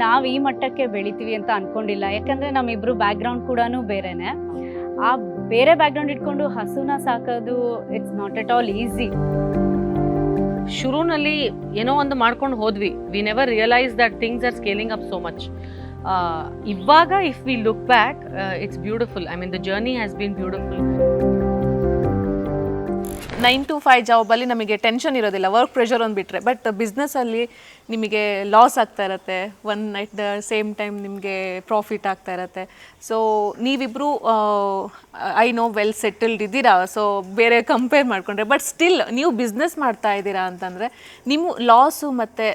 ನಾವು ಈ ಮಟ್ಟಕ್ಕೆ ಬೆಳಿತೀವಿ ಅಂತ ಅನ್ಕೊಂಡಿಲ್ಲ. ಯಾಕಂದ್ರೆ ನಮ್ಮಿಬ್ರು ಬ್ಯಾಕ್ಗ್ರೌಂಡ್ ಕೂಡ ಬೇರೆನೆ. ಆ ಬೇರೆ ಬ್ಯಾಕ್ಗ್ರೌಂಡ್ ಇಟ್ಕೊಂಡು ಹಸುನ ಸಾಕೋದು it's not at all easy. ಶುರುನಲ್ಲಿ ಏನೋ ಒಂದು ಮಾಡ್ಕೊಂಡು ಹೋದ್ವಿ. We never realise that things are scaling up so much. ಇವಾಗ if we look back it's beautiful. I mean the journey has been beautiful. 9 to 5 ಜಾಬಲ್ಲಿ ನಮಗೆ ಟೆನ್ಷನ್ ಇರೋದಿಲ್ಲ, ವರ್ಕ್ ಪ್ರೆಷರ್ ಒಂದು ಬಿಟ್ಟರೆ. ಬಟ್ ಬಿಸ್ನೆಸ್ಸಲ್ಲಿ ನಿಮಗೆ ಲಾಸ್ ಆಗ್ತಾ ಇರುತ್ತೆ, one night the same time ನಿಮಗೆ ಪ್ರಾಫಿಟ್ ಆಗ್ತಾ ಇರುತ್ತೆ. ಸೊ ನೀವಿಬ್ಬರು ಐ ನೋ ವೆಲ್ ಸೆಟಲ್ಡ್ ಇದ್ದೀರಾ, ಸೊ ಬೇರೆ ಕಂಪೇರ್ ಮಾಡಿಕೊಂಡ್ರೆ. ಬಟ್ ಸ್ಟಿಲ್ ನೀವು ಬಿಸ್ನೆಸ್ ಮಾಡ್ತಾ ಇದ್ದೀರಾ ಅಂತಂದರೆ ನಿಮ್ಮ ಲಾಸು ಮತ್ತು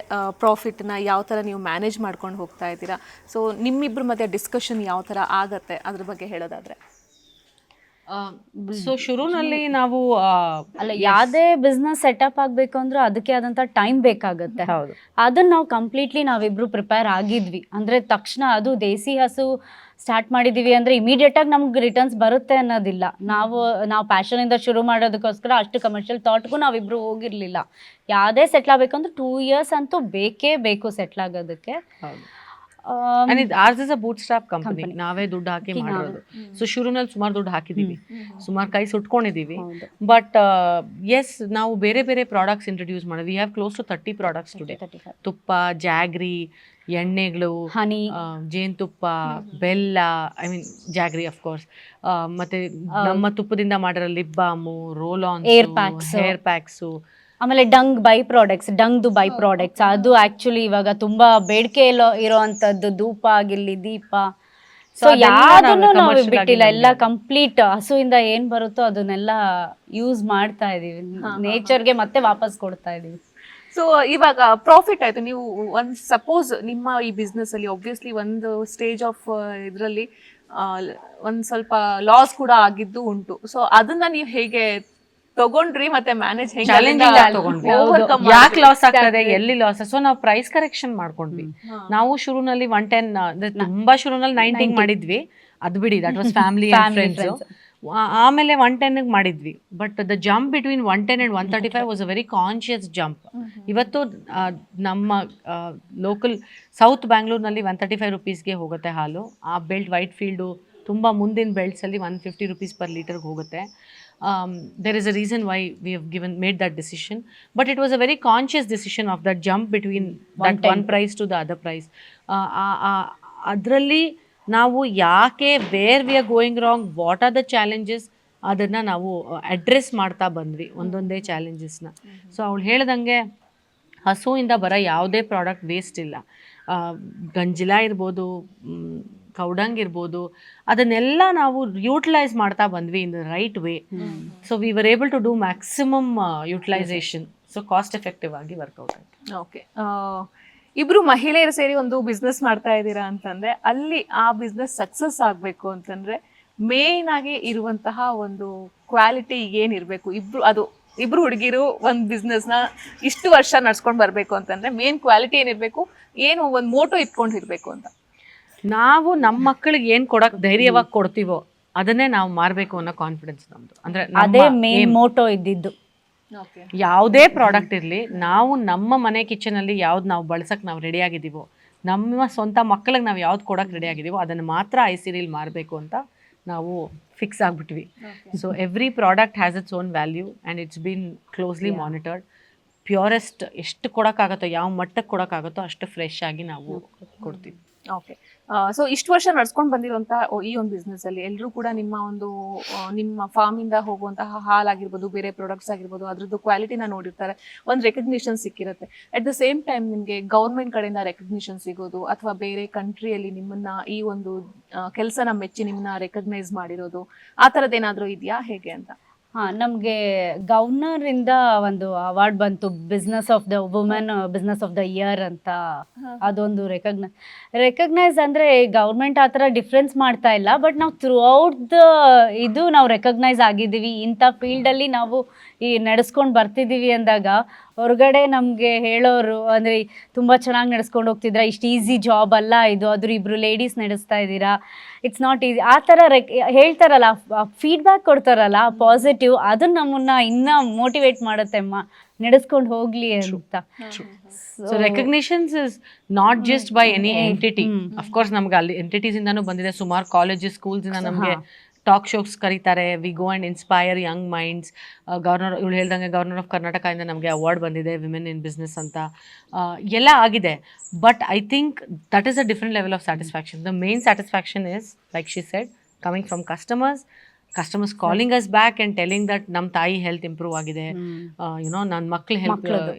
ಪ್ರಾಫಿಟ್ನ ಯಾವ ಥರ ನೀವು ಮ್ಯಾನೇಜ್ ಮಾಡ್ಕೊಂಡು ಹೋಗ್ತಾ ಇದ್ದೀರಾ? ಸೊ ನಿಮ್ಮಿಬ್ಬರು ಮಧ್ಯೆ ಡಿಸ್ಕಷನ್ ಯಾವ ಥರ ಆಗತ್ತೆ ಅದ್ರ ಬಗ್ಗೆ ಹೇಳೋದಾದರೆ. ಸೊ ಶುರುನಲ್ಲಿ ನಾವು ಅಲ್ಲ, ಯಾವುದೇ ಬಿಸ್ನೆಸ್ ಸೆಟಪ್ ಆಗಬೇಕು ಅಂದ್ರೆ ಅದಕ್ಕೆ ಆದಂಥ ಟೈಮ್ ಬೇಕಾಗುತ್ತೆ. ಅದನ್ನ ನಾವು ಕಂಪ್ಲೀಟ್ಲಿ ನಾವಿಬ್ರು ಪ್ರಿಪೇರ್ ಆಗಿದ್ವಿ. ಅಂದರೆ ತಕ್ಷಣ ಅದು ದೇಸಿ ಹಸು ಸ್ಟಾರ್ಟ್ ಮಾಡಿದ್ದೀವಿ ಅಂದರೆ ಇಮಿಡಿಯೇಟಾಗಿ ನಮ್ಗೆ ರಿಟರ್ನ್ಸ್ ಬರುತ್ತೆ ಅನ್ನೋದಿಲ್ಲ. ನಾವು ಪ್ಯಾಷನಿಂದ ಶುರು ಮಾಡೋದಕ್ಕೋಸ್ಕರ ಅಷ್ಟು ಕಮರ್ಷಿಯಲ್ ಥಾಟ್ಗೂ ನಾವಿಬ್ರು ಹೋಗಿರಲಿಲ್ಲ. ಯಾವುದೇ ಸೆಟ್ಲ್ ಆಗಬೇಕು ಅಂದ್ರೆ 2 years ಅಂತೂ ಬೇಕೇ ಬೇಕು ಸೆಟ್ಲ್ ಆಗೋದಕ್ಕೆ. Ours is a bootstrap company. ನಾವೇ ದುಡ್ಡು ಹಾಕಿ ಮಾಡಿರೋದು. ಸೊ ಶುರುನಲ್ಲಿ ಸುಮಾರು ದುಡ್ಡು ಹಾಕಿದ್ದೀವಿ, ಸುಮಾರು ಕೈ ಸುಟ್ಕೊಂಡಿದ್ದೀವಿ. ಬಟ್ ಎಸ್, ನಾವು ಬೇರೆ ಬೇರೆ ಪ್ರಾಡಕ್ಟ್ಸ್ ಇಂಟ್ರೊಡ್ಯೂಸ್ ಮಾಡಿದ್ವಿ. We have close to 30 products today. ತುಪ್ಪ, ಜಾಗ್ರಿ, ಎಣ್ಣೆಗಳು, ಹನಿ, ಜೇನುತುಪ್ಪ, ಬೆಲ್ಲ, I mean jaggery of course, ಮತ್ತೆ ನಮ್ಮ ತುಪ್ಪದಿಂದ ಮಾಡಿರೋ lip balm, roll on, hair packs, ಆಮೇಲೆ ಡಂಗ್ ಬೈ ಪ್ರಾಡಕ್ಟ್ಸ್. ಅದು ಆಕ್ಚುಲಿ ಇವಾಗ ತುಂಬಾ ಬೇಡಿಕೆ ಇರೋವಂಥದ್ದು. ಧೂಪ ಆಗಿರ್ಲಿ, ದೀಪ, ಸೊ ಯಾವ್ದನ್ನು ನಾವು ಬಿಟ್ಟಿಲ್ಲ. ಎಲ್ಲ ಕಂಪ್ಲೀಟ್ ಹಸುವಿಂದ ಏನ್ ಬರುತ್ತೋ ಅದನ್ನೆಲ್ಲ ಯೂಸ್ ಮಾಡ್ತಾ ಇದೀವಿ, ನೇಚರ್ಗೆ ಮತ್ತೆ ವಾಪಸ್ ಕೊಡ್ತಾ ಇದೀವಿ. ಸೊ ಇವಾಗ ಪ್ರಾಫಿಟ್ ಆಯ್ತು. ನೀವು ಒಂದು ಸಪೋಸ್ ನಿಮ್ಮ ಈ ಬಿಸ್ನೆಸ್ ಅಲ್ಲಿ ಒಬ್ವಿಯಸ್ಲಿ ಒಂದು ಸ್ಟೇಜ್ ಆಫ್ ಇದರಲ್ಲಿ ಒಂದು ಸ್ವಲ್ಪ ಲಾಸ್ ಕೂಡ ಆಗಿದ್ದು ಉಂಟು. ಸೊ ಅದನ್ನ ನೀವು ಹೇಗೆ ತಗೊಂಡ್ರಿ ಮತ್ತೆ ಮ್ಯಾನೇಜ್ ಯಾಕೆ ಲಾಸ್ ಆಗ್ತದೆ, ಎಲ್ಲಿ ಲಾಸ್? ಸೊ ನಾವು ಪ್ರೈಸ್ ಕರೆಕ್ಷನ್ ಮಾಡ್ಕೊಂಡ್ವಿ. ನಾವು ಶುರುನಲ್ಲಿ 110, ತುಂಬಾ ಶುರುನಲ್ಲಿ 90 ಮಾಡಿದ್ವಿ. ಅದು ಬಿಡಿ, that was family and friends. ಆಮೇಲೆ 110 ಮಾಡಿದ್ವಿ. But the jump between 110 and 135 was a very conscious jump. ಇವತ್ತು ನಮ್ಮ ಲೋಕಲ್ ಸೌತ್ ಬ್ಯಾಂಗ್ಳೂರ್ನಲ್ಲಿ 135 rupeesಗೆ ಹೋಗುತ್ತೆ ಹಾಲು. ಆ ಬೆಲ್ಟ್ ವೈಟ್ ಫೀಲ್ಡು ತುಂಬ ಮುಂದಿನ ಬೆಲ್ಟ್ಸಲ್ಲಿ 150 rupees per literಗೆ ಹೋಗುತ್ತೆ. There is a reason why we have made that decision, but it was a very conscious decision of that jump between that one price to the other price. Adralli ನಾವು ಯಾಕೆ, where we are going wrong, what are the challenges, ಅದನ್ನು ನಾವು address ಮಾಡ್ತಾ ಬಂದ್ವಿ ಒಂದೊಂದೇ ಚಾಲೆಂಜಸ್ನ. So ಅವಳು ಹೇಳ್ದಂಗೆ ಹಸುವಿಂದ ಬರೋ ಯಾವುದೇ ಪ್ರಾಡಕ್ಟ್ ವೇಸ್ಟ್ ಇಲ್ಲ. ಗಂಜಿಲ ಇರ್ಬೋದು, ಕೌಡಂಗ್ ಇರ್ಬೋದು, ಅದನ್ನೆಲ್ಲ ನಾವು ಯೂಟಿಲೈಸ್ ಮಾಡ್ತಾ ಬಂದ್ವಿ in the right way. So we were able to do maximum utilisation. So cost effective ಆಗಿ ವರ್ಕೌಟ್ ಆಯ್ತು. ಓಕೆ, ಇಬ್ರು ಮಹಿಳೆಯರು ಸೇರಿ ಒಂದು ಬಿಸ್ನೆಸ್ ಮಾಡ್ತಾ ಇದ್ದೀರಾ ಅಂತಂದ್ರೆ ಅಲ್ಲಿ ಆ ಬಿಸ್ನೆಸ್ ಸಕ್ಸಸ್ ಆಗಬೇಕು ಅಂತಂದ್ರೆ ಮೇನ್ ಆಗಿ ಇರುವಂತಹ ಒಂದು ಕ್ವಾಲಿಟಿ ಏನಿರಬೇಕು? ಇಬ್ರು ಹುಡುಗಿರು ಒಂದು ಬಿಸ್ನೆಸ್ನ ಇಷ್ಟು ವರ್ಷ ನಡ್ಸ್ಕೊಂಡು ಬರಬೇಕು ಅಂತಂದ್ರೆ ಮೇನ್ ಕ್ವಾಲಿಟಿ ಏನಿರಬೇಕು, ಏನು ಒಂದು ಮೋಟೋ ಇಟ್ಕೊಂಡಿರ್ಬೇಕು ಅಂತ? ನಾವು ನಮ್ಮ ಮಕ್ಕಳಿಗೆ ಏನು ಕೊಡಕ್ ಧೈರ್ಯವಾಗಿ ಕೊಡ್ತೀವೋ ಅದನ್ನೇ ನಾವು ಮಾರಬೇಕು ಅನ್ನೋ ಕಾನ್ಫಿಡೆನ್ಸ್ ನಮ್ದು. ಅಂದ್ರೆ ಅದೇ ಮೇನ್ ಮೋಟೋ ಇದ್ದಿದ್ದು. ಯಾವುದೇ ಪ್ರಾಡಕ್ಟ್ ಇರಲಿ, ನಾವು ನಮ್ಮ ಮನೆ ಕಿಚನಲ್ಲಿ ಯಾವ್ದು ನಾವು ಬಳಸಕ್ಕೆ ನಾವು ರೆಡಿ ಆಗಿದ್ದೀವೋ, ನಮ್ಮ ಸ್ವಂತ ಮಕ್ಕಳಿಗೆ ನಾವು ಯಾವ್ದು ಕೊಡಕ್ಕೆ ರೆಡಿ ಆಗಿದ್ದೀವೋ ಅದನ್ನು ಮಾತ್ರ ಐಸಿರಿಯಲ್ಲಿ ಮಾರಬೇಕು ಅಂತ ನಾವು ಫಿಕ್ಸ್ ಆಗಿಬಿಟ್ವಿ. So every product has its own value and it's been closely monitored. Purest ಎಷ್ಟು ಕೊಡೋಕ್ಕಾಗತ್ತೋ, ಯಾವ ಮಟ್ಟಕ್ಕೆ ಕೊಡೋಕ್ಕಾಗತ್ತೋ ಅಷ್ಟು ಫ್ರೆಶ್ ಆಗಿ ನಾವು ಕೊಡ್ತೀವಿ. ಓಕೆ, ಸೊ ಇಷ್ಟು ವರ್ಷ ನಡ್ಸ್ಕೊಂಡು ಬಂದಿರುವಂತ ಈ ಒಂದು ಬಿಸ್ನೆಸ್ ಅಲ್ಲಿ ಎಲ್ಲರೂ ಕೂಡ ನಿಮ್ಮ ಫಾರ್ಮ್ ಇಂದ ಹೋಗುವಂತಹ ಹಾಲಾಗಿರ್ಬೋದು, ಬೇರೆ ಪ್ರಾಡಕ್ಟ್ಸ್ ಆಗಿರ್ಬೋದು, ಅದ್ರದ್ದು ಕ್ವಾಲಿಟಿನ ನೋಡಿರ್ತಾರೆ, ಒಂದು ರೆಕಗ್ನಿಷನ್ ಸಿಕ್ಕಿರುತ್ತೆ. ಅಟ್ ದ ಸೇಮ್ ಟೈಮ್ ನಿಮಗೆ ಗೌರ್ಮೆಂಟ್ ಕಡೆಯಿಂದ ರೆಕಗ್ನಿಷನ್ ಸಿಗೋದು ಅಥವಾ ಬೇರೆ ಕಂಟ್ರಿಯಲ್ಲಿ ನಿಮ್ಮನ್ನ ಈ ಒಂದು ಕೆಲಸನ ಮೆಚ್ಚಿ ನಿಮ್ಮನ್ನ ರೆಕಗ್ನೈಸ್ ಮಾಡಿರೋದು, ಆ ಥರದ್ದೇನಾದರೂ ಇದೆಯಾ, ಹೇಗೆ ಅಂತ? ನಮಗೆ ಗವರ್ನರಿಂದ ಒಂದು ಅವಾರ್ಡ್ ಬಂತು, business of the women business of the year ಅಂತ. ಅದೊಂದು ರೆಕಗ್ನೈಸ್ ಅಂದರೆ ಗೌರ್ಮೆಂಟ್ ಆ ಥರ ಡಿಫ್ರೆನ್ಸ್ ಮಾಡ್ತಾ ಇಲ್ಲ, ಬಟ್ ನಾವು ಥ್ರೂ ಔಟ್ ದ ಇದು ನಾವು ರೆಕಗ್ನೈಸ್ ಆಗಿದ್ದೀವಿ. ಇಂಥ ಫೀಲ್ಡಲ್ಲಿ ನಾವು ಈ ನಡೆಸ್ಕೊಂಡು ಬರ್ತಿದ್ದೀವಿ ಅಂದಾಗ ಹೊರಗಡೆ ನಮಗೆ ಹೇಳೋರು ಅಂದರೆ ತುಂಬ ಚೆನ್ನಾಗಿ ನಡೆಸ್ಕೊಂಡು ಹೋಗ್ತಿದ್ರ, ಇಷ್ಟು ಈಸಿ ಜಾಬ್ ಅಲ್ಲ ಇದು, ಅದ್ರ ಇಬ್ಬರು ಲೇಡೀಸ್ ನಡೆಸ್ತಾ ಇದ್ದೀರಾ, ಇಟ್ಸ್ ನಾಟ್ ಈಸಿ, ಆ ಥರ ಹೇಳ್ತಾರಲ್ಲ, ಫೀಡ್ಬ್ಯಾಕ್ ಕೊಡ್ತಾರಲ್ಲ ಪಾಸಿಟಿವ್, ಅದನ್ನು ನಮ್ಮನ್ನು ಇನ್ನೂ ಮೋಟಿವೇಟ್ ಮಾಡುತ್ತೆ. ನಡೆಸ್ಕೊಂಡು ಹೋಗ್ಲಿ ಅಂತ. So recognitions is not just by any entity. Of course ನಮ್ಗೆ ಅಲ್ಲಿ ಎಂಟಿಟೀಸ್ ಇಂದಾನು ಬಂದಿದೆ, ಸುಮಾರು ಕಾಲೇಜಸ್ ಸ್ಕೂಲ್ಸ್ ಇಂದ ನಮಗೆ ಟಾಕ್ ಶೋಸ್ ಕರೀತಾರೆ, we go and inspire Young minds. ಇವಳು ಹೇಳ್ದಂಗೆ ಗವರ್ನರ್ ಆಫ್ ಕರ್ನಾಟಕದಿಂದ ನಮಗೆ ಅವಾರ್ಡ್ ಬಂದಿದೆ ವಿಮೆನ್ ಇನ್ ಬಿಸ್ನೆಸ್ ಅಂತ, ಎಲ್ಲ ಆಗಿದೆ. But I think that is a different level of satisfaction. The main satisfaction is like she said, coming from customers calling us back and telling that ನಮ್ಮ ತಾಯಿ health improve ಆಗಿದೆ, YONO ನನ್ನ ಮಕ್ಳ health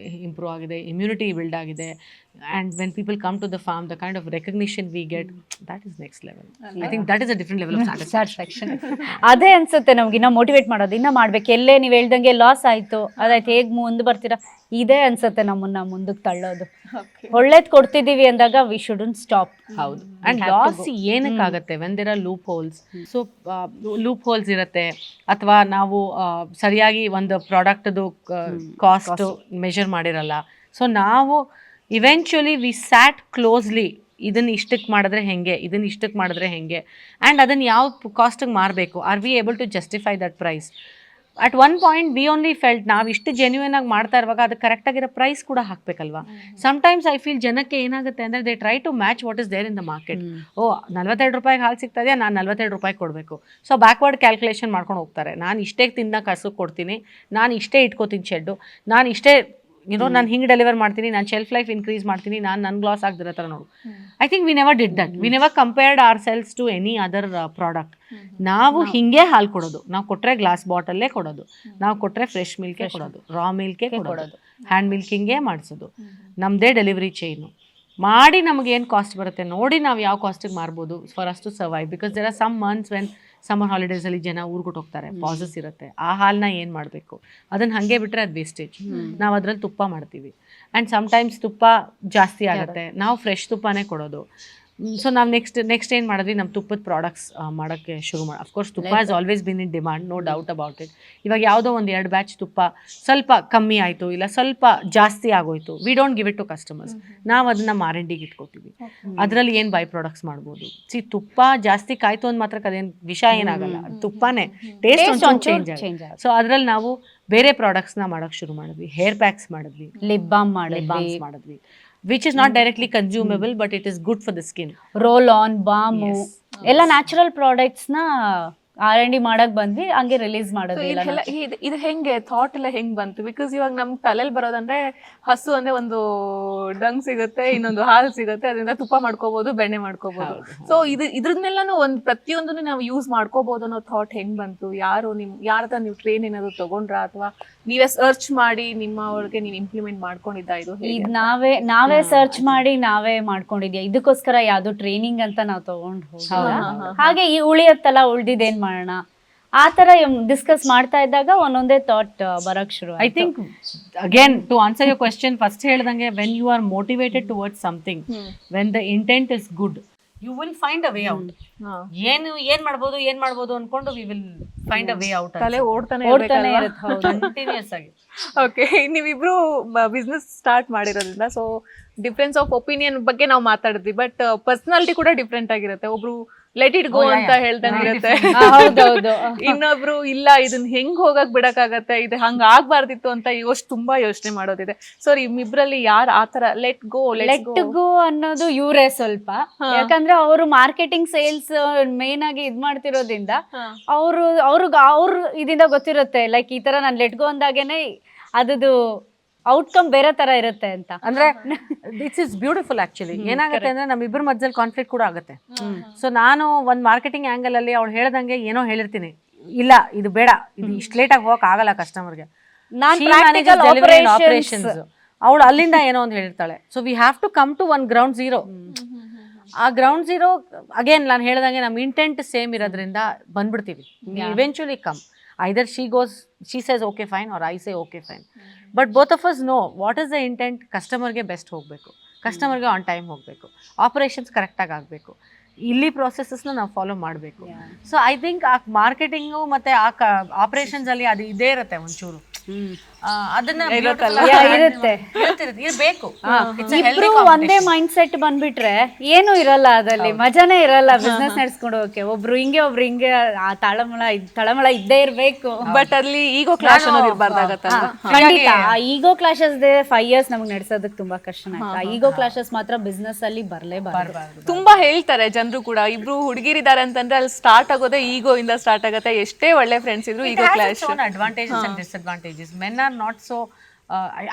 improve ಆಗಿದೆ, immunity build ಆಗಿದೆ. And when people come to the farm, the kind of recognition we get, that is next level. I think that is a different level of satisfaction. ಅದೇ ಅನ್ಸುತ್ತೆ ನಮ್ಗೆ ಇನ್ನ motivate ಮಾಡೋದು, ಇನ್ನ ಮಾಡ್ಬೇಕು. ಎಲ್ಲೇ ನೀವು ಹೇಳ್ದಂಗೆ ಲಾಸ್ ಆಯ್ತು, ಅದಾಯ್ತು, ಹೇಗ್ ಮುಂದೆ ಬರ್ತೀರಾ, ಇದೇ ಅನ್ಸುತ್ತೆ ನಮ್ಮನ್ನ ಮುಂದಕ್ಕೆ ತಳ್ಳೋದು. ಒಳ್ಳೇದ್ ಕೊಡ್ತಿದೀವಿ ಅಂದಾಗ ವಿ ಶುಡಂಟ್ ಸ್ಟಾಪ್. ಹೌದು. ಅಂಡ್ ಲಾಸ್ ಏನಕ್ಕಾಗತ್ತೆ, when there are loopholes. So loopholes ಇರುತ್ತೆ, ಅಥವಾ ನಾವು ಸರಿಯಾಗಿ ಒಂದು ಪ್ರಾಡಕ್ಟ್ದು ಕಾಸ್ಟ್ ಮೆಷರ್ ಮಾಡಿರಲ್ಲ. ಸೊ ನಾವು ಇವೆಂಚುಲಿ ವಿ ಸ್ಯಾಟ್ ಕ್ಲೋಸ್ಲಿ, ಇದನ್ನು ಇಷ್ಟಕ್ಕೆ ಮಾಡಿದ್ರೆ ಹೆಂಗೆ, ಇದನ್ನು ಇಷ್ಟಕ್ಕೆ ಮಾಡಿದ್ರೆ ಹೆಂಗೆ, ಆ್ಯಂಡ್ ಅದನ್ನು ಯಾವ ಕಾಸ್ಟಿಗೆ ಮಾರಬೇಕು, are we able to justify that price. At one point we only felt ನಾವು ಇಷ್ಟು ಜೆನ್ಯೂನ್ ಆಗಿ ಮಾಡ್ತಾ ಇರುವಾಗ ಅದಕ್ಕೆ ಕರೆಕ್ಟಾಗಿರೋ ಪ್ರೈಸ್ ಕೂಡ ಹಾಕಬೇಕಲ್ವಾ. ಸಮ್ಟೈಮ್ಸ್ ಐ ಫೀಲ್ ಜನಕ್ಕೆ ಏನಾಗುತ್ತೆ ಅಂದರೆ they try to match what is there in the market. ಓ 42 ರೂಪಾಯಿಗೆ ಹಾಲು ಸಿಗ್ತಾ ಇದೆಯಾ, ನಾನು 42 ರೂಪಾಯಿ ಕೊಡಬೇಕು. ಸೊ ಬ್ಯಾಕ್ವರ್ಡ್ ಕ್ಯಾಲ್ಕುಲೇಷನ್ ಮಾಡ್ಕೊಂಡು ಹೋಗ್ತಾರೆ. ನಾನು ಇಷ್ಟೇ ತಿನ್ನ ಕಸು ಕೊಡ್ತೀನಿ, ನಾನು ಇಷ್ಟೇ ಇಟ್ಕೋತೀನಿ ಶೆಡ್ಡು, ನಾನು ಇಷ್ಟೇ ನಾನು ಹಿಂಗೆ ಡೆಲಿವರ್ ಮಾಡ್ತೀನಿ, ನಾನು ಶೆಲ್ಫ್ ಲೈಫ್ ಇನ್ಕ್ರೀಸ್ ಮಾಡ್ತೀನಿ, ನಾನು ನನ್ಗೆ ಲಾಸ್ ಆಗದಿರೋ ಥರ ನೋಡು. I think we never did that. We never compared our sales to any other product. ನಾವು ಹಿಂಗೆ ಹಾಲು ಕೊಡೋದು, ನಾವು ಕೊಟ್ಟರೆ ಗ್ಲಾಸ್ ಬಾಟಲ್ಲೇ ಕೊಡೋದು, ನಾವು ಕೊಟ್ಟರೆ ಫ್ರೆಶ್ ಮಿಲ್ಕೇ ಕೊಡೋದು, ರಾ ಮಿಲ್ಕೇ ಕೊಡೋದು, ಹ್ಯಾಂಡ್ ಮಿಲ್ಕಿಂಗೇ ಮಾಡಿಸೋದು, ನಮ್ಮದೇ ಡೆಲಿವರಿ ಚೈನು ಮಾಡಿ ನಮಗೇನು ಕಾಸ್ಟ್ ಬರುತ್ತೆ ನೋಡಿ ನಾವು ಯಾವ ಕಾಸ್ಟಿಗೆ ಮಾರ್ಬೋದು for us to survive. Because there are some months when summer ಹಾಲಿಡೇಸಲ್ಲಿ ಜನ ಊರ್ಗೊಟ್ಟು ಹೋಗ್ತಾರೆ, ಪಾಸಸ್ ಇರುತ್ತೆ, ಆ ಹಾಲನ್ನ ಏನು ಮಾಡಬೇಕು, ಅದನ್ನು ಹಾಗೆ ಬಿಟ್ಟರೆ ಅದು ವೇಸ್ಟೇಜ್. ನಾವು ಅದರಲ್ಲಿ ತುಪ್ಪ ಮಾಡ್ತೀವಿ, ಆ್ಯಂಡ್ ಸಮ್ಟೈಮ್ಸ್ ತುಪ್ಪ ಜಾಸ್ತಿ ಆಗುತ್ತೆ, ನಾವು ಫ್ರೆಶ್ ತುಪ್ಪನೇ ಕೊಡೋದು. ಸೊ ನಾವು ನೆಕ್ಸ್ಟ್ ಏನು ಮಾಡಿದ್ವಿ, ನಮ್ಮ ತುಪ್ಪದ ಪ್ರಾಡಕ್ಟ್ಸ್ ಮಾಡೋಕ್ಕೆ ಶುರು ಮಾಡಿ. ಅಫ್ಕೋರ್ಸ್ ತುಪ್ಪ has always been in demand, no doubt about it. ಇವಾಗ ಯಾವುದೋ ಒಂದು 2 ಬ್ಯಾಚ್ ತುಪ್ಪ ಸ್ವಲ್ಪ ಕಮ್ಮಿ ಆಯಿತು, ಇಲ್ಲ ಸ್ವಲ್ಪ ಜಾಸ್ತಿ ಆಗೋಯ್ತು, we don't give it to customers. ನಾವು ಅದನ್ನು ಮಾರಂಡಿಗೆ ಇಟ್ಕೋತೀವಿ. ಅದರಲ್ಲಿ ಏನು ಬೈ ಪ್ರಾಡಕ್ಟ್ಸ್ ಮಾಡ್ಬೋದು. ತುಪ್ಪ ಜಾಸ್ತಿ ಕಾಯ್ತು ಅಂದ್ ಮಾತ್ರ ಅದೇನು ವಿಷ ಏನಾಗಲ್ಲ, ತುಪ್ಪನೇ ಟೇಸ್ಟ್ ಒಂದು ಚೇಂಜ್ ಆಗುತ್ತೆ. ಸೊ ಅದರಲ್ಲಿ ನಾವು ಬೇರೆ ಪ್ರಾಡಕ್ಟ್ಸ್ನ ಮಾಡೋಕ್ಕೆ ಶುರು ಮಾಡಿದ್ವಿ. ಹೇರ್ ಪ್ಯಾಕ್ಸ್ ಮಾಡಿದ್ವಿ, ಲಿಪ್ ಬಾಮ್ ಮಾಡಿದ್ವಿ, which is not directly consumable but it is good for the skin. Roll on, balm, ಎಲ್ಲ ನ್ಯಾಚುರಲ್ ಪ್ರಾಡಕ್ಟ್ಸ್ ನ R&D ಮಾಡಕ್ ಬಂದ್ವಿ, ಹಂಗೆ ರಿಲೀಸ್ ಮಾಡೋದಿಲ್ಲ. ಇದು ಹೆಂಗೆ ಥಾಟ್ ಎಲ್ಲ ಹೆಂಗ್ ಬಂತು? ಬಿಕಾಸ್ ಇವಾಗ ನಮ್ ತಲೆಯಲ್ಲಿ ಬರೋದಂದ್ರೆ ಹಸು ಅಂದ್ರೆ ಒಂದು ಡಂಗ್ ಸಿಗುತ್ತೆ, ಇನ್ನೊಂದು ಹಾಲು ಸಿಗುತ್ತೆ, ಅದರಿಂದ ತುಪ್ಪ ಮಾಡ್ಕೋಬಹುದು, ಬೆಣ್ಣೆ ಮಾಡ್ಕೋಬಹುದು. ಸೊ ಇದ್ರನ್ನೆಲ್ಲಾನು ಒಂದ್ ಪ್ರತಿಯೊಂದನ್ನು ನಾವು ಯೂಸ್ ಮಾಡ್ಕೋಬಹುದು ಅನ್ನೋ ಥಾಟ್ ಹೆಂಗ್ ಬಂತು? ಯಾರದ ನೀವು ಟ್ರೈನ್ ಏನಾದ್ರು ತಗೊಂಡ್ರಾ, ಅಥವಾ ನೀವೇ ಸರ್ಚ್ ಮಾಡಿ ನಿಮ್ಮ ಒಳಗೆ ನೀವು ಇಂಪ್ಲಿಮೆಂಟ್ ಮಾಡ್ಕೊಂಡಿದ್ದ? ಇದು ನಾವೇ ಸರ್ಚ್ ಮಾಡಿ ನಾವೇ ಮಾಡ್ಕೊಂಡಿದ್ಯಾ, ಇದಕ್ಕೋಸ್ಕರ ಯಾವ್ದು ಟ್ರೈನಿಂಗ್ ಅಂತ ನಾವು ತಗೊಂಡು ಹೋಗಿಲ್ಲ. ಹಾಗೆ ಈ ಉಳಿಯತ್ತಲ್ಲ, ಉಳ್ದಿದ್ದೇನ್ ಮಾಡೋಣ ಆ ತರ ಡಿಸ್ಕಸ್ ಮಾಡ್ತಾ ಇದ್ದಾಗ ಒಂದೊಂದೇ ಥಾಟ್ ಬರಕ್ ಶುರು. I think again to answer your question, first ಹೇಳ್ದಂಗೆ when you are motivated towards something, when the intent is good, you will find a way out. ಏನ್ ಮಾಡ್ಬೋದು ಅನ್ಕೊಂಡು we will find a way out. ತಲೆ ಓಡ್ತಾನೆ continuous ಆಗಿ. Okay, ನೀವಿಬ್ರು business start ಮಾಡಿರೋದ್ರಿಂದ so difference of opinion ಬಗ್ಗೆ ನಾವು ಮಾತಾಡಿದ್ವಿ, ಬಟ್ ಪರ್ಸನಾಲಿಟಿ ಕೂಡ ಡಿಫ್ರೆಂಟ್ ಆಗಿರುತ್ತೆ. ಒಬ್ರು ಲೆಟ್ ಇಟ್ ಗೋ ಅಂತ ಹೇಳ್ದಂಗಿರುತ್ತೆ, ಇನ್ನೊಬ್ರು ಇಲ್ಲ ಇದನ್ನ ಹೆಂಗ್ ಹೋಗಕ್ ಬಿಡಕ್ಕಾಗತ್ತೆ, ಇದು ಹಂಗ ಆಗ್ಬಾರ್ದಿತ್ತು ಅಂತ ತುಂಬಾ ಯೋಚನೆ ಮಾಡೋದಿದೆ. ಸೊ ನಿಮ್ಮಿಬ್ರಲ್ಲಿ ಯಾರು ಆತರ ಲೆಟ್ ಗೋ ಅನ್ನೋದು ಇವರೇ ಸ್ವಲ್ಪ, ಯಾಕಂದ್ರೆ ಅವರು ಮಾರ್ಕೆಟಿಂಗ್ ಸೇಲ್ಸ್ ಮೇನ್ ಆಗಿ ಇದ್ ಮಾಡ್ತಿರೋದ್ರಿಂದ ಅವ್ರ ಇದರಿಂದ ಗೊತ್ತಿರುತ್ತೆ, ಲೈಕ್ ಈ ತರ ನಾನು ಲೆಟ್ ಗೋ ಅಂದಾಗೇನೆ ಅದದು ಔಟ್ಕಮ್ ಬೇರೆ ತರ ಇರುತ್ತೆ ಅಂತ. ಅಂದ್ರೆ ದಿಸ್ ಇಸ್ ಬ್ಯೂಟಿಫುಲ್ ಆಕ್ಚುಲಿ. ಏನಾಗುತ್ತೆ ಅಂದ್ರೆ ನಮ್ಮಿಬ್ಬರ ಮಧ್ಯದಲ್ಲಿ ಕಾನ್ಫ್ಲಿಕ್ಟ್ ಕೂಡ ಆಗುತ್ತೆ. ಸೊ ನಾನು ಒಂದು ಮಾರ್ಕೆಟಿಂಗ್ ಆಂಗಲ್ ಅಲ್ಲಿ ಅವ್ಳು ಹೇಳ್ದಂಗೆ ಏನೋ ಹೇಳಿರ್ತೀನಿ, ಇಲ್ಲ ಇದು ಬೇಡ, ಇದು ಇಷ್ಟು ಲೇಟ್ ಆಗಿ ಹೋಗಕ್ ಆಗಲ್ಲ ಕಸ್ಟಮರ್ಗೆ, ಆಪರೇಷನ್ಸ್, ಅವಳು ಅಲ್ಲಿಂದ ಏನೋ ಒಂದು ಹೇಳಿರ್ತಾಳೆ. So we have to come to one ground zero. ಆ ಗ್ರೌಂಡ್ ಝೀರೋ ಅಗೇನ್ ನಾನು ಹೇಳ್ದಂಗೆ ನಮ್ಮ ಇಂಟೆಂಟ್ ಸೇಮ್ ಇರೋದ್ರಿಂದ ಬಂದ್ಬಿಡ್ತೀವಿ. Eventually come either she says okay fine or I say okay fine, but both of us know what is the intent. ಕಸ್ಟಮರ್ಗೆ best ಹೋಗಬೇಕು, ಕಸ್ಟಮರ್ಗೆ on time ಹೋಗಬೇಕು, ಆಪರೇಷನ್ಸ್ ಕರೆಕ್ಟಾಗಿ ಆಗಬೇಕು, ಇಲ್ಲಿ ಪ್ರೊಸೆಸಸ್ನ ನಾವು ಫಾಲೋ ಮಾಡಬೇಕು. ಸೊ ಐ ಥಿಂಕ್ ಆ ಮಾರ್ಕೆಟಿಂಗು ಮತ್ತು ಆ ಆಪರೇಷನ್ಸಲ್ಲಿ ಅದು ಇದೇ ಇರುತ್ತೆ ಒಂಚೂರು. ಅದನ್ನ ಇರುತ್ತೆ. ಇರಬೇಕು. ಇಬ್ರು ಒಂದೇ ಮೈಂಡ್ ಸೆಟ್ ಬಂದ್ಬಿಟ್ರೆ ಏನು ಇರಲ್ಲ, ಅದಲ್ಲಿ ಮಜಾನೇ ಇರಲ್ಲ ಬಿಸ್ನೆಸ್ ನಡ್ಸ್ಕೊಂಡು ಹೋಗಕ್ಕೆ. ಒಬ್ರು ಹಿಂಗೆ ಆ ತಳಮಳ ಇದ್ದೇ ಇರ್ಬೇಕು. ಬಟ್ ಅಲ್ಲಿ ಈಗೋ ಕ್ಲಾಶ್ ಅನ್ನೋದು ಇರಬಾರ್ದಾಗತ್ತಲ್ಲ. ಖಂಡಿತ ಆ ಈಗೋ ಕ್ಲಾಶಸ್ 5 years ನಮ್ಗೆ ನಡೆಸೋದಕ್ಕೆ ತುಂಬಾ ಕಷ್ಟ ಆಯ್ತು. ಆ ಈಗೋ ಕ್ಲಾಶಸ್ ಮಾತ್ರ ಬಿಸ್ನೆಸ್ ಅಲ್ಲಿ ಬರ್ಲೇಬಾರ್ದು. ತುಂಬಾ ಹೇಳ್ತಾರೆ ಜನರು ಕೂಡ, ಇಬ್ರು ಹುಡುಗಿರಿದ್ದಾರೆ ಅಂತಂದ್ರೆ ಅಲ್ಲಿ ಸ್ಟಾರ್ಟ್ ಆಗೋದೇ ಈಗೋ ಇಂದ ಸ್ಟಾರ್ಟ್ ಆಗುತ್ತೆ. ಎಷ್ಟೇ ಒಳ್ಳೆ ಫ್ರೆಂಡ್ಸ್ ಇದ್ರು ಈಗೋ clash. Advantages and disadvantages. Men are not so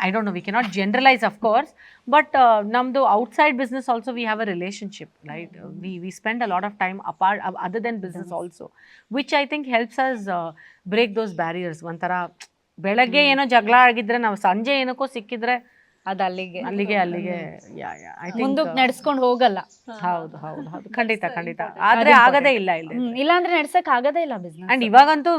I don't know, we cannot generalize of course, but namdu outside business also we have a relationship, right? We spend a lot of time apart other than business also, which I think helps us break those barriers. ಒಂಥರ ಬೆಳಗ್ಗೆ ಏನೋ ಜಗಳ ಆಗಿದ್ರೆ ನಾವು ಸಂಜೆ ಏನಕ್ಕೋ ಸಿಕ್ಕಿದ್ರೆ ಅದು ಅಲ್ಲಿಗೆ ಮುಂದಕ್ಕೆ ನಡ್ಸ್ಕೊಂಡು ಹೋಗಲ್ಲ. ಹೌದು ಖಂಡಿತ ಆದ್ರೆ ಆಗದೇ ಇಲ್ಲ ಇಲ್ಲಾಂದ್ರೆ ನಡ್ಸಕ್ ಆಗದೇ ಇಲ್ಲ ಬಿಸ್ನೆಸ್. ಅಂಡ್ ಇವಾಗಂತೂ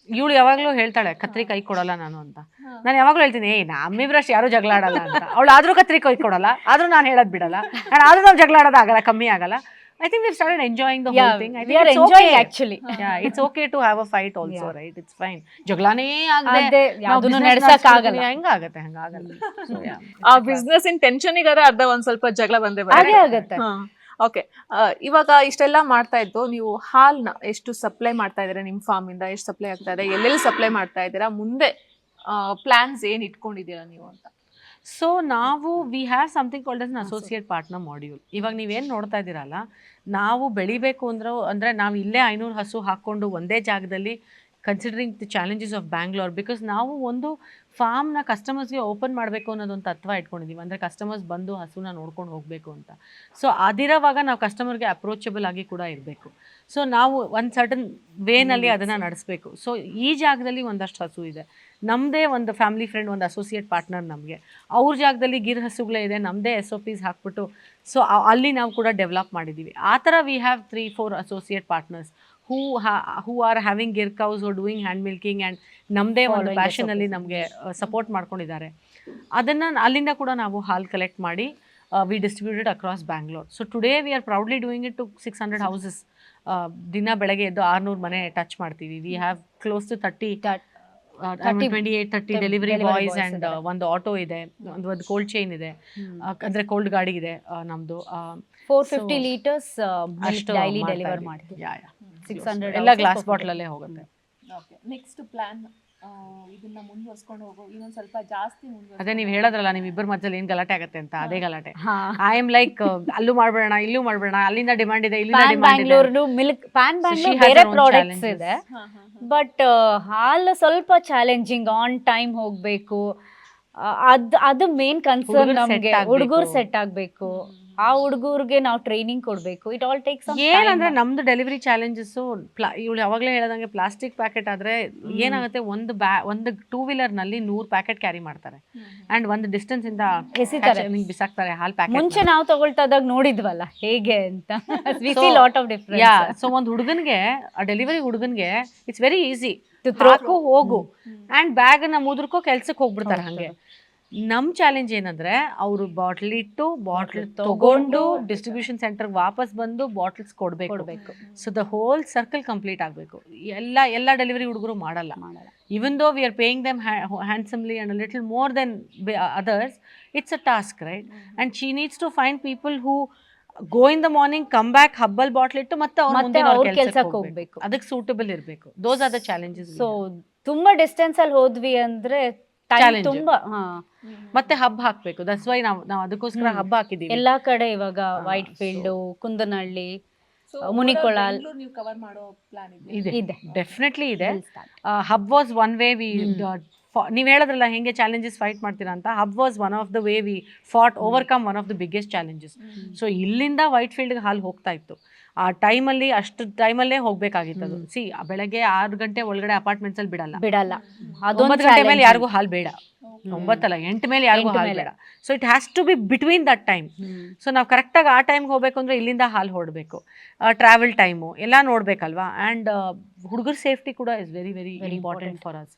ಇವಳು ಯಾವಾಗ್ಲೂ ಹೇಳ್ತಾಳೆ ಕತ್ರಿ ಕೈ ಕೊಡಲ್ಲ ನಾನು ಅಂತ. ನಾನು ಯಾವಾಗ್ಲೂ ಹೇಳ್ತೀನಿ ನಮ್ಮಿಬ್ರಷ್ಟು ಯಾರು ಜಗಳ ಆಡಲ್ಲ ಅಂತ. ಅವಳು ಆದ್ರೂ ಕತ್ರಿ ಕೈ ಕೊಡಲ್ಲ, ಆದ್ರೂ ನಾನು ಹೇಳೋದ್ ಬಿಡಲ್ಲ. ಅಂಡ್ ಆದ್ರೂ ನಾವು ಜಗಳ ಆಡೋದು ಆಗಲ್ಲ, ಕಮ್ಮಿ ಆಗಲ್ಲ. I think we've started enjoying the whole thing. I think it's enjoying okay. actually. Yeah, it's okay to have a fight also, right? It's fine. ಜಗಳನೇ ಆಗದೆ ಯಾವ್ದನ್ನು ನಡ್ಸಕ್ ಆಗಲ್ಲ. ಹಂಗಾಗತ್ತೆ, ಹಂಗಾಗಲ್ಲ. So yeah. ಆ ಬಿಸ್ನೆಸ್ ಇನ್ ಟೆನ್ಷನಿಗಾರ ಅರ್ಧ ಒಂದ್ ಸ್ವಲ್ಪ ಜಗಳ ಬಂದೇ ಹಾಗೆ ಆಗುತ್ತೆ. ಓಕೆ, ಇವಾಗ ಇಷ್ಟೆಲ್ಲ ಮಾಡ್ತಾ ಇದ್ದು ನೀವು ಹಾಲ್ನ ಎಷ್ಟು ಸಪ್ಲೈ ಮಾಡ್ತಾ ಇದ್ದೀರಾ, ನಿಮ್ಮ ಫಾರ್ಮ್ ಇಂದ ಎಷ್ಟು ಸಪ್ಲೈ ಆಗ್ತಾ ಇದೆ, ಎಲ್ಲೆಲ್ಲಿ ಸಪ್ಲೈ ಮಾಡ್ತಾ ಇದ್ದೀರಾ, ಮುಂದೆ ಪ್ಲಾನ್ಸ್ ಏನ್ ಇಟ್ಕೊಂಡಿದ್ದೀರಾ ನೀವು ಅಂತ? ಸೊ ನಾವು we have something called as an associate partner module. ಇವಾಗ ನೀವೇನು ನೋಡ್ತಾ ಇದ್ದೀರಲ್ಲ, ನಾವು ಬೆಳಿಬೇಕು ಅಂದರೆ ನಾವು ಇಲ್ಲೇ 500 ಹಸು ಹಾಕ್ಕೊಂಡು ಒಂದೇ ಜಾಗದಲ್ಲಿ, considering the challenges of Bangalore, because ನಾವು ಒಂದು ಫಾರ್ಮ್ನ ಕಸ್ಟಮರ್ಸ್ಗೆ ಓಪನ್ ಮಾಡಬೇಕು ಅನ್ನೋದೊಂದು ತತ್ವ ಇಟ್ಕೊಂಡಿದ್ದೀವಿ. ಅಂದರೆ ಕಸ್ಟಮರ್ಸ್ ಬಂದು ಹಸುನ ನೋಡ್ಕೊಂಡು ಹೋಗಬೇಕು ಅಂತ. ಸೊ ಅದಿರೋವಾಗ ನಾವು ಕಸ್ಟಮರ್ಗೆ ಅಪ್ರೋಚಬಲ್ ಆಗಿ ಕೂಡ ಇರಬೇಕು. ಸೊ ನಾವು ಒಂದು ಸರ್ಟನ್ ವೇನಲ್ಲಿ ಅದನ್ನು ನಡೆಸಬೇಕು. ಸೊ ಈ ಜಾಗದಲ್ಲಿ ಒಂದಷ್ಟು ಹಸು ಇದೆ, ನಮ್ಮದೇ ಒಂದು ಫ್ಯಾಮಿಲಿ ಫ್ರೆಂಡ್ ಒಂದು ಅಸೋಸಿಯೇಟ್ ಪಾರ್ಟ್ನರ್ ನಮಗೆ, ಅವ್ರ ಜಾಗದಲ್ಲಿ ಗಿರ್ ಹಸುಗಳೇ ಇದೆ, ನಮ್ಮದೇ SOPs ಹಾಕ್ಬಿಟ್ಟು ಸೊ ಅಲ್ಲಿ ನಾವು ಕೂಡ ಡೆವಲಪ್ ಮಾಡಿದ್ದೀವಿ. ಆ ಥರ we have 3-4 associate partners who are having Gir cows, who are doing hand milking and ನಮ್ಮದೇ ಒಂದು ಪ್ಯಾಷನಲ್ಲಿ ನಮಗೆ ಸಪೋರ್ಟ್ ಮಾಡ್ಕೊಂಡಿದ್ದಾರೆ. ಅದನ್ನು ಅಲ್ಲಿಂದ ಕೂಡ ನಾವು ಹಾಲು ಕಲೆಕ್ಟ್ ಮಾಡಿ we distributed across Bangalore. So today we are proudly doing it to 600 houses. ದಿನ ಬೆಳಗ್ಗೆ ಎದ್ದು 600 ಮನೆ ಟಚ್ ಮಾಡ್ತೀವಿ. We have close to 28-30 delivery boys and ಒಂದು ಆಟೋ ಇದೆ, ಒಂದು ಕೋಲ್ಡ್ ಚೈನ್ ಇದೆ, ಅಂದರೆ ಕೋಲ್ಡ್ ಗಾಡಿ ಇದೆ ನಮ್ಮದು. 450 liters ಡೈಲಿ ಡೆಲಿವರ್ ಮಾಡ್ತೀವಿ. 600 ಎಲ್ಲ ಗ್ಲಾಸ್ ಬಾಟ್ಲಲ್ಲೇ ಹೋಗುತ್ತೆ. ನೆಕ್ಸ್ಟ್ ಪ್ಲಾನ್ ಇದನ್ನ ಮುಂದುವರ್ಸ್ಕೊಂಡು ಹೋಗೋ ಇನ್ನೊಂದು ಸ್ವಲ್ಪ ಜಾಸ್ತಿ ಅದೇ ನೀವು ಹೇಳೋದ್ರಲ್ಲ ನಿಮ್ಮ ಇಬ್ಬರ ಮಧ್ಯದಲ್ಲಿ ಏನು ಗಲಾಟೆ ಆಗುತ್ತೆ ಅಂತ, ಅದೇ ಗಲಾಟೆ. ಐ ಆಮ್ ಲೈಕ್ ಅಲ್ಲೂ ಮಾಡ್ಬೇಡ ಇಲ್ಲೂ ಮಾಡ್ಬೇಡ, ಅಲ್ಲಿಂದ ಡಿಮಾಂಡ್ ಇದೆ, ಇಲ್ಲಿಂದ ಡಿಮಾಂಡ್ ಇದೆ. ಮಿಲ್ಕ್ ಪ್ಯಾನ್ ಬ್ಯಾಂಗ್ಳೂರ್ ಬೇರೆ ಪ್ರಾಡಕ್ಟ್ಸ್ ಇದೆ, ಬಟ್ ಹಾಲು ಸ್ವಲ್ಪ ಚಾಲೆಂಜಿಂಗ್. ಆನ್ ಟೈಮ್ ಹೋಗ್ಬೇಕು, ಅದು ಮೇನ್ ಕನ್ಸರ್ನ್ ನಮಗೆ. ಹುಡುಗರು ಸೆಟ್ ಆಗ್ಬೇಕು, ಆ ಹುಡುಗರಿಗೆ ನಾವು ಟ್ರೈನಿಂಗ್ ಕೊಡಬೇಕು. ಇಟ್ ಆಲ್ ಟೇಕ್ಸ್ ಏನಂದ್ರೆ ನಮ್ದು ಡೆಲಿವರಿ ಚಾಲೆಂಜಸ್ಸು ಇವಳು ಯಾವಾಗಲೇ ಹೇಳದಂಗೆ ಪ್ಲಾಸ್ಟಿಕ್ ಪ್ಯಾಕೆಟ್ ಆದರೆ ಏನಾಗುತ್ತೆ, ಒಂದು 2-wheelerನಲ್ಲಿ 100 ಪ್ಯಾಕೆಟ್ ಕ್ಯಾರಿ ಮಾಡ್ತಾರೆ ಆ್ಯಂಡ್ ಒಂದು ಡಿಸ್ಟೆನ್ಸಿಂದ ಬಿಸಾಕ್ತಾರೆ ಹಾಲ್ ಪ್ಯಾಕೆಟ್. ಮುಂಚೆ ನಾವು ತಗೊಳ್ತಾ ಇದ್ದಾಗ ನೋಡಿದ್ವಲ್ಲ ಹೇಗೆ ಅಂತ. Lot of difference. ಸೊ ಒಂದು ಹುಡುಗನಿಗೆ, ಆ ಡೆಲಿವರಿ ಹುಡುಗನಿಗೆ ಇಟ್ಸ್ ವೆರಿ ಈಸಿ, ಹಾಕು ಹೋಗು ಆ್ಯಂಡ್ ಬ್ಯಾಗನ್ನ ಮುದ್ರಕೋ ಕೆಲ್ಸಕ್ಕೆ ಹೋಗ್ಬಿಡ್ತಾರೆ. ಹಾಗೆ ನಮ್ಮ ಚಾಲೆಂಜ್ ಏನಂದ್ರೆ ಅವರು ಬಾಟ್ಲ್ ಇಟ್ಟು ಬಾಟ್ಲ್ ತಗೊಂಡು ಡಿಸ್ಟ್ರಿಬ್ಯೂಷನ್ ಸೆಂಟರ್ಗೆ ವಾಪಸ್ ಬಂದು ಬಾಟ್ಲ್ಸ್ ಕೊಡಬೇಕು. So the whole circle complete ಆಗಬೇಕು. ಎಲ್ಲ ಡೆಲಿವರಿ ಹುಡುಗರು ಮಾಡಲ್ಲ. Even though we are paying them handsomely and little more then others, it's a task, right? And she needs to find people who go in the morning, come back, ಹಬ್ಬಲ್ bottle ಇಟ್ಟು ಮತ್ತೆ ಅವ್ರ ಕೆಲಸಕ್ಕೆ ಹೋಗ್ಬೇಕು. ಅದಕ್ಕೆ suitable ಇರಬೇಕು. Those are the challenges. So ತುಂಬಾ distance ಅಲ್ಲಿ ಹೋದ್ವಿ ಅಂದ್ರೆ ತುಂಬಾ ಮತ್ತೆ ಹಬ್ಬ ಹಾಕ್ಬೇಕು. ದಟ್ಸ್ ವೈ ನಾವು ಅದಕ್ಕೋಸ್ಕರ ಹಬ್ಬ ಹಾಕಿದೀವಿ ಎಲ್ಲಾ ಕಡೆ. ಇವಾಗ ವೈಟ್ ಫೀಲ್ಡ್, ಕುಂದನಹಳ್ಳಿ, ಮುನಿಕೊಳಲ್ ಇದೆ, ಡೆಫಿನೆಟ್ಲಿ ಇದೆ. Hub was one way we, ನೀವು ಹೇಳಿದ್ರಲ್ಲ ಹೆಂಗೆ ಚಾಲೆಂಜಸ್ ಫೈಟ್ ಮಾಡ್ತೀರಾ ಅಂತ. Hub was one of the way we fought overcome one of the biggest challenges. So ಇಲ್ಲಿಂದ ವೈಟ್ ಫೀಲ್ಡ್ಗೆ ಹಾಲು ಹೋಗ್ತಾ ಇತ್ತು. ಆ ಟೈಮಲ್ಲಿ ಅಷ್ಟು ಟೈಮಲ್ಲೇ ಹೋಗ್ಬೇಕಾಗಿತ್ತು ಅದು. ಬೆಳಗ್ಗೆ 6 ಗಂಟೆ ಒಳಗಡೆ ಅಪಾರ್ಟ್ಮೆಂಟ್ಸ್ ಅಲ್ಲಿ ಬಿಡಲ್ಲ. 9 ಗಂಟೆ ಮೇಲೆ ಯಾರಿಗೂ ಹಾಲು ಬೇಡ, 8 ಮೇಲೆ ಯಾರಿಗೂ ಹಾಲು ಬೇಡ. So it has to be between that time. So ನಾವು ಕರೆಕ್ಟಾಗಿ ಆ ಟೈಮ್ಗೆ ಹೋಗ್ಬೇಕು ಅಂದ್ರೆ ಇಲ್ಲಿಂದ ಹಾಲು ಹೊಡಬೇಕು. ಟ್ರಾವೆಲ್ ಟೈಮು ಎಲ್ಲ ನೋಡ್ಬೇಕಲ್ವಾ. ಆ್ಯಂಡ್ ಹುಡುಗರ ಸೇಫ್ಟಿ ಕೂಡ is very very important for us.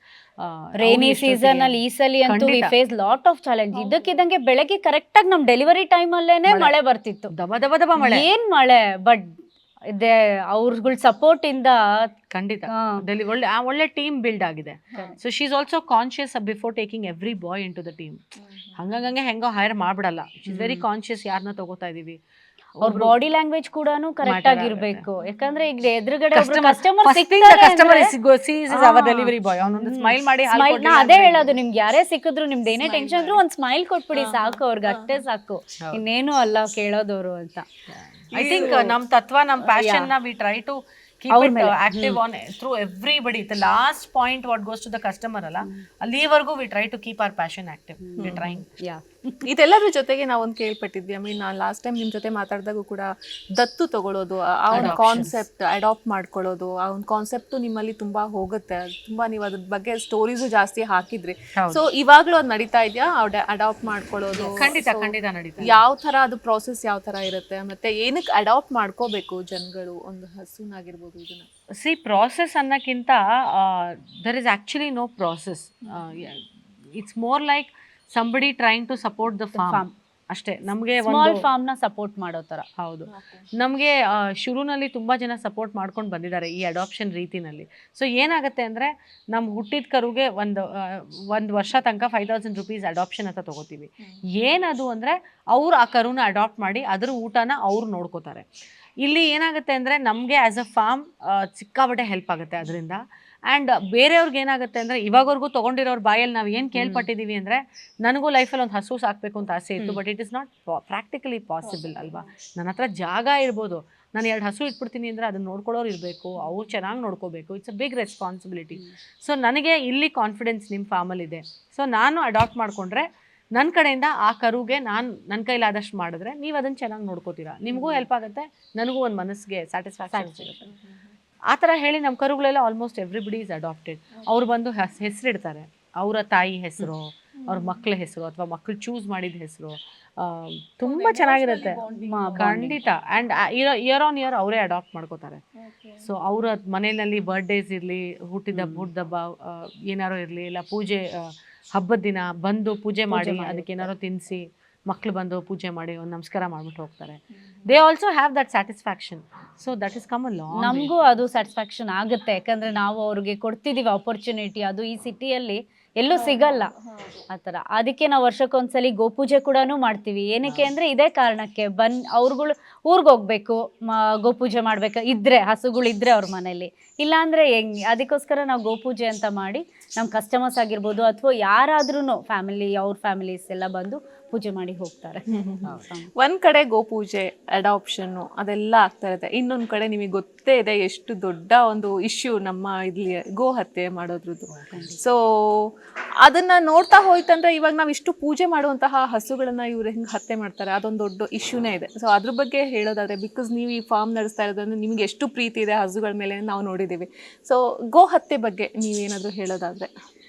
Rainy season ಅಲ್ಲಿ ಈ ಸಲ ಅಂತೂ we face lot of challenge. ಇದಕ್ಕಿದಂಗೆ ಬೆಳಗ್ಗೆ ಕರೆಕ್ಟಾಗಿ ನಮ್ ಡೆಲಿವರಿ ಟೈಮ್ ಅಲ್ಲೇನೆ ಮಳೆ ಬರ್ತಿತ್ತು, ದಬ ದಬ ದಬ ಮಳೆ. ಏನ್ ಮಳೆ, ಬಟ್ ಅವ್ರಗಳ ಸಪೋರ್ಟ್ ಇಂದ ಖಂಡಿತ ಹಾ. ಅದ್ರಲ್ಲಿ ಒಳ್ಳೆ ಟೀಮ್ ಬಿಲ್ಡ್ ಆಗಿದೆ. So she is also conscious before taking every boy into the team. ಹಂಗಂಗೆ ಹೆಂಗೋ ಹೈರ್ ಮಾಡ್ಬಿಡಲ್ಲ. ಶಿ ಇಸ್ ವೆರಿ ಕಾನ್ಶಿಯಸ್ ಯಾರನ್ನ ತಗೋತಾ ಇದೀವಿ. ಅವ್ರ ಬಾಡಿ ಲ್ಯಾಂಗ್ವೇಜ್ ಕೂಡ ಕರೆಕ್ಟ್ ಆಗಿರ್ಬೇಕು. ಯಾಕಂದ್ರೆ ಈಗ ಎದುರುಗಡೆ ಡೆಲಿವರಿ ಬಾಯ್ ಅವನೊಂದು ಸ್ಮೈಲ್ ಮಾಡಿ ಹಾಲ್ ಸ್ಮೈಲ್ ಕೊಡ್ಲಿಲ್ಲ ಅದೇ ಅಂದ್ರೆ ಹೇಳೋದು, ನಿಮ್ಗೆ ಯಾರೇ ಸಿಕ್ಕಿದ್ರು ನಿಮ್ದು ಏನೇ ಟೆನ್ಷನ್ ಇದ್ರು ಒಂದ್ ಸ್ಮೈಲ್ ಕೊಟ್ಬಿಡಿ ಸಾಕು, ಅವ್ರಿಗೆ ಅಷ್ಟೇ ಸಾಕು, ಇನ್ನೇನು ಅಲ್ಲ ಕೇಳೋದವ್ರು ಅಂತ. I think ನಮ್ ತತ್ವ, ನಮ್ ಪ್ಯಾಷನ್ ನ we try to keep it active on through everybody. The last point what goes to the customer ಅಲ್ಲ, ಅಲ್ಲಿವರೆಗೂ we try to keep our passion active. We trying. ಯಾ ಇದೆಲ್ಲದ್ರ ಜೊತೆಗೆ ನಾವೊಂದು ಕೇಳ್ಪಟ್ಟಿದ್ವಿ. ನಾನು ಲಾಸ್ಟ್ ಟೈಮ್ ನಿಮ್ಮ ಜೊತೆ ಮಾತಾಡಿದಾಗೂ ಕೂಡ ದತ್ತು ತಗೊಳ್ಳೋದು, ಆ ಒಂದು ಕಾನ್ಸೆಪ್ಟ್ ಅಡಾಪ್ಟ್ ಮಾಡ್ಕೊಳ್ಳೋದು, ಆ ಒಂದು ಕಾನ್ಸೆಪ್ಟು ನಿಮ್ಮಲ್ಲಿ ತುಂಬಾ ಹೋಗುತ್ತೆ. ತುಂಬಾ ನೀವು ಅದ್ರ ಬಗ್ಗೆ ಸ್ಟೋರೀಸು ಜಾಸ್ತಿ ಹಾಕಿದ್ರಿ. ಸೊ ಇವಾಗಲೂ ಅದು ನಡೀತಾ ಇದೆಯಾ ಅಡಾಪ್ಟ್ ಮಾಡ್ಕೊಳ್ಳೋದು? ಖಂಡಿತ ನಡೀತಾ. ಯಾವ ಥರ ಅದು ಪ್ರಾಸೆಸ್ ಯಾವ ಥರ ಇರುತ್ತೆ, ಮತ್ತೆ ಏನಕ್ಕೆ ಅಡಾಪ್ಟ್ ಮಾಡ್ಕೋಬೇಕು ಜನಗಳು ಒಂದು ಹಸುನಾಗಿರ್ಬೋದು ಇದನ್ನ? ಸಿ ಪ್ರಾಸೆಸ್ ಅನ್ನಕ್ಕಿಂತ there is actually no process. It's more like somebody trying to support the farm ಅಷ್ಟೇ. ನಮಗೆ ಸ್ಮಾಲ್ ಫಾರ್ಮ್ ನ ಸಪೋರ್ಟ್ ಮಾಡೋ ತರ. ಹೌದು, ನಮಗೆ ಶುರುನಲ್ಲಿ ತುಂಬಾ ಜನ ಸಪೋರ್ಟ್ ಮಾಡ್ಕೊಂಡು ಬಂದಿದ್ದಾರೆ ಈ ಅಡಾಪ್ಷನ್ ರೀತಿನಲ್ಲಿ. ಸೊ ಏನಾಗುತ್ತೆ ಅಂದ್ರೆ ನಮ್ಮ ಹುಟ್ಟಿದ ಕರುಗೆ ಒಂದು ವರ್ಷ ತನಕ 5,000 rupees ಅಡಾಪ್ಷನ್ ಅಂತ ತಗೋತೀವಿ. ಏನದು ಅಂದ್ರೆ ಅವ್ರು ಆ ಕರುನ ಅಡಾಪ್ಟ್ ಮಾಡಿ ಅದ್ರ ಊಟನ ಅವ್ರು ನೋಡ್ಕೋತಾರೆ. ಇಲ್ಲಿ ಏನಾಗುತ್ತೆ ಅಂದರೆ ನಮಗೆ ಆ್ಯಸ್ ಅ ಫಾರ್ಮ್ ಸಿಕ್ಕಾಬಟ್ಟೆ ಹೆಲ್ಪ್ ಆಗುತ್ತೆ ಅದರಿಂದ. ಆ್ಯಂಡ್ ಬೇರೆಯವ್ರಿಗೆ ಏನಾಗುತ್ತೆ ಅಂದರೆ ಇವಾಗವರೆಗೂ ತೊಗೊಂಡಿರೋರು ಬಾಯಲ್ಲಿ ನಾವು ಏನು ಕೇಳ್ಪಟ್ಟಿದ್ದೀವಿ ಅಂದರೆ, ನನಗೂ ಲೈಫಲ್ಲಿ ಒಂದು ಹಸು ಸಾಕಬೇಕು ಅಂತ ಆಸೆ ಇತ್ತು, but it is not practically possible ಅಲ್ವಾ. ನನ್ನ ಹತ್ರ ಜಾಗ ಇರ್ಬೋದು, ನಾನು 2 ಹಸು ಇಟ್ಬಿಡ್ತೀನಿ ಅಂದರೆ ಅದನ್ನ ನೋಡ್ಕೊಳ್ಳೋರು ಇರಬೇಕು, ಅವ್ರು ಚೆನ್ನಾಗಿ ನೋಡ್ಕೋಬೇಕು. It's a big responsibility. So ನನಗೆ ಇಲ್ಲಿ ಕಾನ್ಫಿಡೆನ್ಸ್ ನಿಮ್ಮ ಫಾರ್ಮಲ್ಲಿದೆ. ಸೊ ನಾನು ಅಡಾಪ್ಟ್ ಮಾಡಿಕೊಂಡ್ರೆ ನನ್ನ ಕಡೆಯಿಂದ ಆ ಕರುಗೆ ನಾನು ನನ್ನ ಕೈಲಾದಷ್ಟು ಮಾಡಿದ್ರೆ ನೀವು ಅದನ್ನು ಚೆನ್ನಾಗಿ ನೋಡ್ಕೋತೀರಾ, ನಿಮಗೂ ಹೆಲ್ಪ್ ಆಗುತ್ತೆ, ನನಗೂ ಒಂದು ಮನಸ್ಸಿಗೆ ಸ್ಯಾಟಿಸ್ಫ್ಯಾಕ್ಷನ್ ಸಿಗುತ್ತೆ. ಆ ಥರ ಹೇಳಿ ನಮ್ಮ ಕರುಗಳೆಲ್ಲ ಆಲ್ಮೋಸ್ಟ್ ಎವ್ರಿಬಡಿ ಈಸ್ ಅಡಾಪ್ಟೆಡ್. ಅವ್ರು ಬಂದು ಹೆಸರಿಡ್ತಾರೆ, ಅವರ ತಾಯಿ ಹೆಸರು, ಅವ್ರ ಮಕ್ಕಳ ಹೆಸರು, ಅಥವಾ ಮಕ್ಕಳು ಚೂಸ್ ಮಾಡಿದ ಹೆಸರು. ತುಂಬ ಚೆನ್ನಾಗಿರುತ್ತೆ ಖಂಡಿತ. ಆ್ಯಂಡ್ ಇಯರ್ ಆನ್ ಇಯರ್ ಅವರೇ ಅಡಾಪ್ಟ್ ಮಾಡ್ಕೋತಾರೆ. ಸೊ ಅವರ ಮನೆಯಲ್ಲಿ ಬರ್ಡೇಸ್ ಇರಲಿ, ಹುಟ್ಟಿದಬ್ಬ ಏನಾರೋ ಇರಲಿ, ಇಲ್ಲ ಪೂಜೆ ಹಬ್ಬದ ದಿನ ಬಂದು ಪೂಜೆ ಮಾಡಿ ಅದಕ್ಕೆ ಏನಾರೋ ತಿನ್ನಿಸಿ, ಮಕ್ಕಳು ಬಂದು ಪೂಜೆ ಮಾಡಿ ಒಂದು ನಮಸ್ಕಾರ ಮಾಡ್ಬಿಟ್ಟು ಹೋಗ್ತಾರೆ. They also have that satisfaction. So that is come a long. ನಮಗೂ ಅದು ಸ್ಯಾಟಿಸ್ಫ್ಯಾಕ್ಷನ್ ಆಗುತ್ತೆ, ಯಾಕಂದ್ರೆ ನಾವು ಅವ್ರಿಗೆ ಕೊಡ್ತಿದೀವಿ ಆಪರ್ಚುನಿಟಿ. ಅದು ಈ ಸಿಟಿಯಲ್ಲಿ ಎಲ್ಲೂ ಸಿಗಲ್ಲ ಆ ಥರ. ಅದಕ್ಕೆ ನಾವು ವರ್ಷಕ್ಕೊಂದ್ಸಲಿ ಗೋಪೂಜೆ ಕೂಡ ಮಾಡ್ತೀವಿ. ಏನಕ್ಕೆ ಅಂದರೆ ಇದೇ ಕಾರಣಕ್ಕೆ. ಅವ್ರುಗಳು ಊರಿಗೆ ಹೋಗ್ಬೇಕು, ಗೋಪೂಜೆ ಮಾಡ್ಬೇಕು ಇದ್ರೆ, ಹಸುಗಳಿದ್ರೆ ಅವ್ರ ಮನೇಲಿ, ಇಲ್ಲಾಂದರೆ ಹೆಂಗೆ, ಅದಕ್ಕೋಸ್ಕರ ನಾವು ಗೋಪೂಜೆ ಅಂತ ಮಾಡಿ ನಮ್ಮ ಕಸ್ಟಮರ್ಸ್ ಆಗಿರ್ಬೋದು ಅಥವಾ ಯಾರಾದ್ರೂ ಫ್ಯಾಮಿಲಿ, ಅವ್ರ ಫ್ಯಾಮಿಲೀಸ್ ಎಲ್ಲ ಬಂದು ಪೂಜೆ ಮಾಡಿ ಹೋಗ್ತಾರೆ. ಒಂದ್ ಕಡೆ ಗೋಪೂಜೆ, ಅಡಾಪ್ಷನ್ ಅದೆಲ್ಲ ಆಗ್ತಾ ಇರುತ್ತೆ, ಇನ್ನೊಂದ್ ಕಡೆ ನಿಮಗೆ ಗೊತ್ತೇ ಇದೆ ಎಷ್ಟು ದೊಡ್ಡ ಒಂದು ಇಶ್ಯೂ ನಮ್ಮ ಇಲ್ಲಿ ಗೋ ಹತ್ಯೆ ಮಾಡೋದ್ರದ್ದು. ಸೊ ಅದನ್ನ ನೋಡ್ತಾ ಹೋಯ್ತಂದ್ರೆ ಇವಾಗ ನಾವು ಇಷ್ಟು ಪೂಜೆ ಮಾಡುವಂತಹ ಹಸುಗಳನ್ನ ಇವ್ರು ಹೆಂಗೆ ಹತ್ಯೆ ಮಾಡ್ತಾರೆ, ಅದೊಂದು ದೊಡ್ಡ ಇಶ್ಯೂನೇ ಇದೆ. ಸೊ ಅದ್ರ ಬಗ್ಗೆ ಹೇಳೋದಾದ್ರೆ, ಬಿಕಾಸ್ ನೀವು ಈ ಫಾರ್ಮ್ ನಡೆಸ್ತಾ ಇರೋದ್ರಿಂದ ನಿಮ್ಗೆ ಎಷ್ಟು ಪ್ರೀತಿ ಇದೆ ಹಸುಗಳ ಮೇಲೆ ನಾವು ನೋಡಿದ್ದೀವಿ. ಸೊ ಗೋ ಹತ್ಯೆ ಬಗ್ಗೆ ನೀವೇನಾದರೂ ಹೇಳೋದಾದ್ರೆ?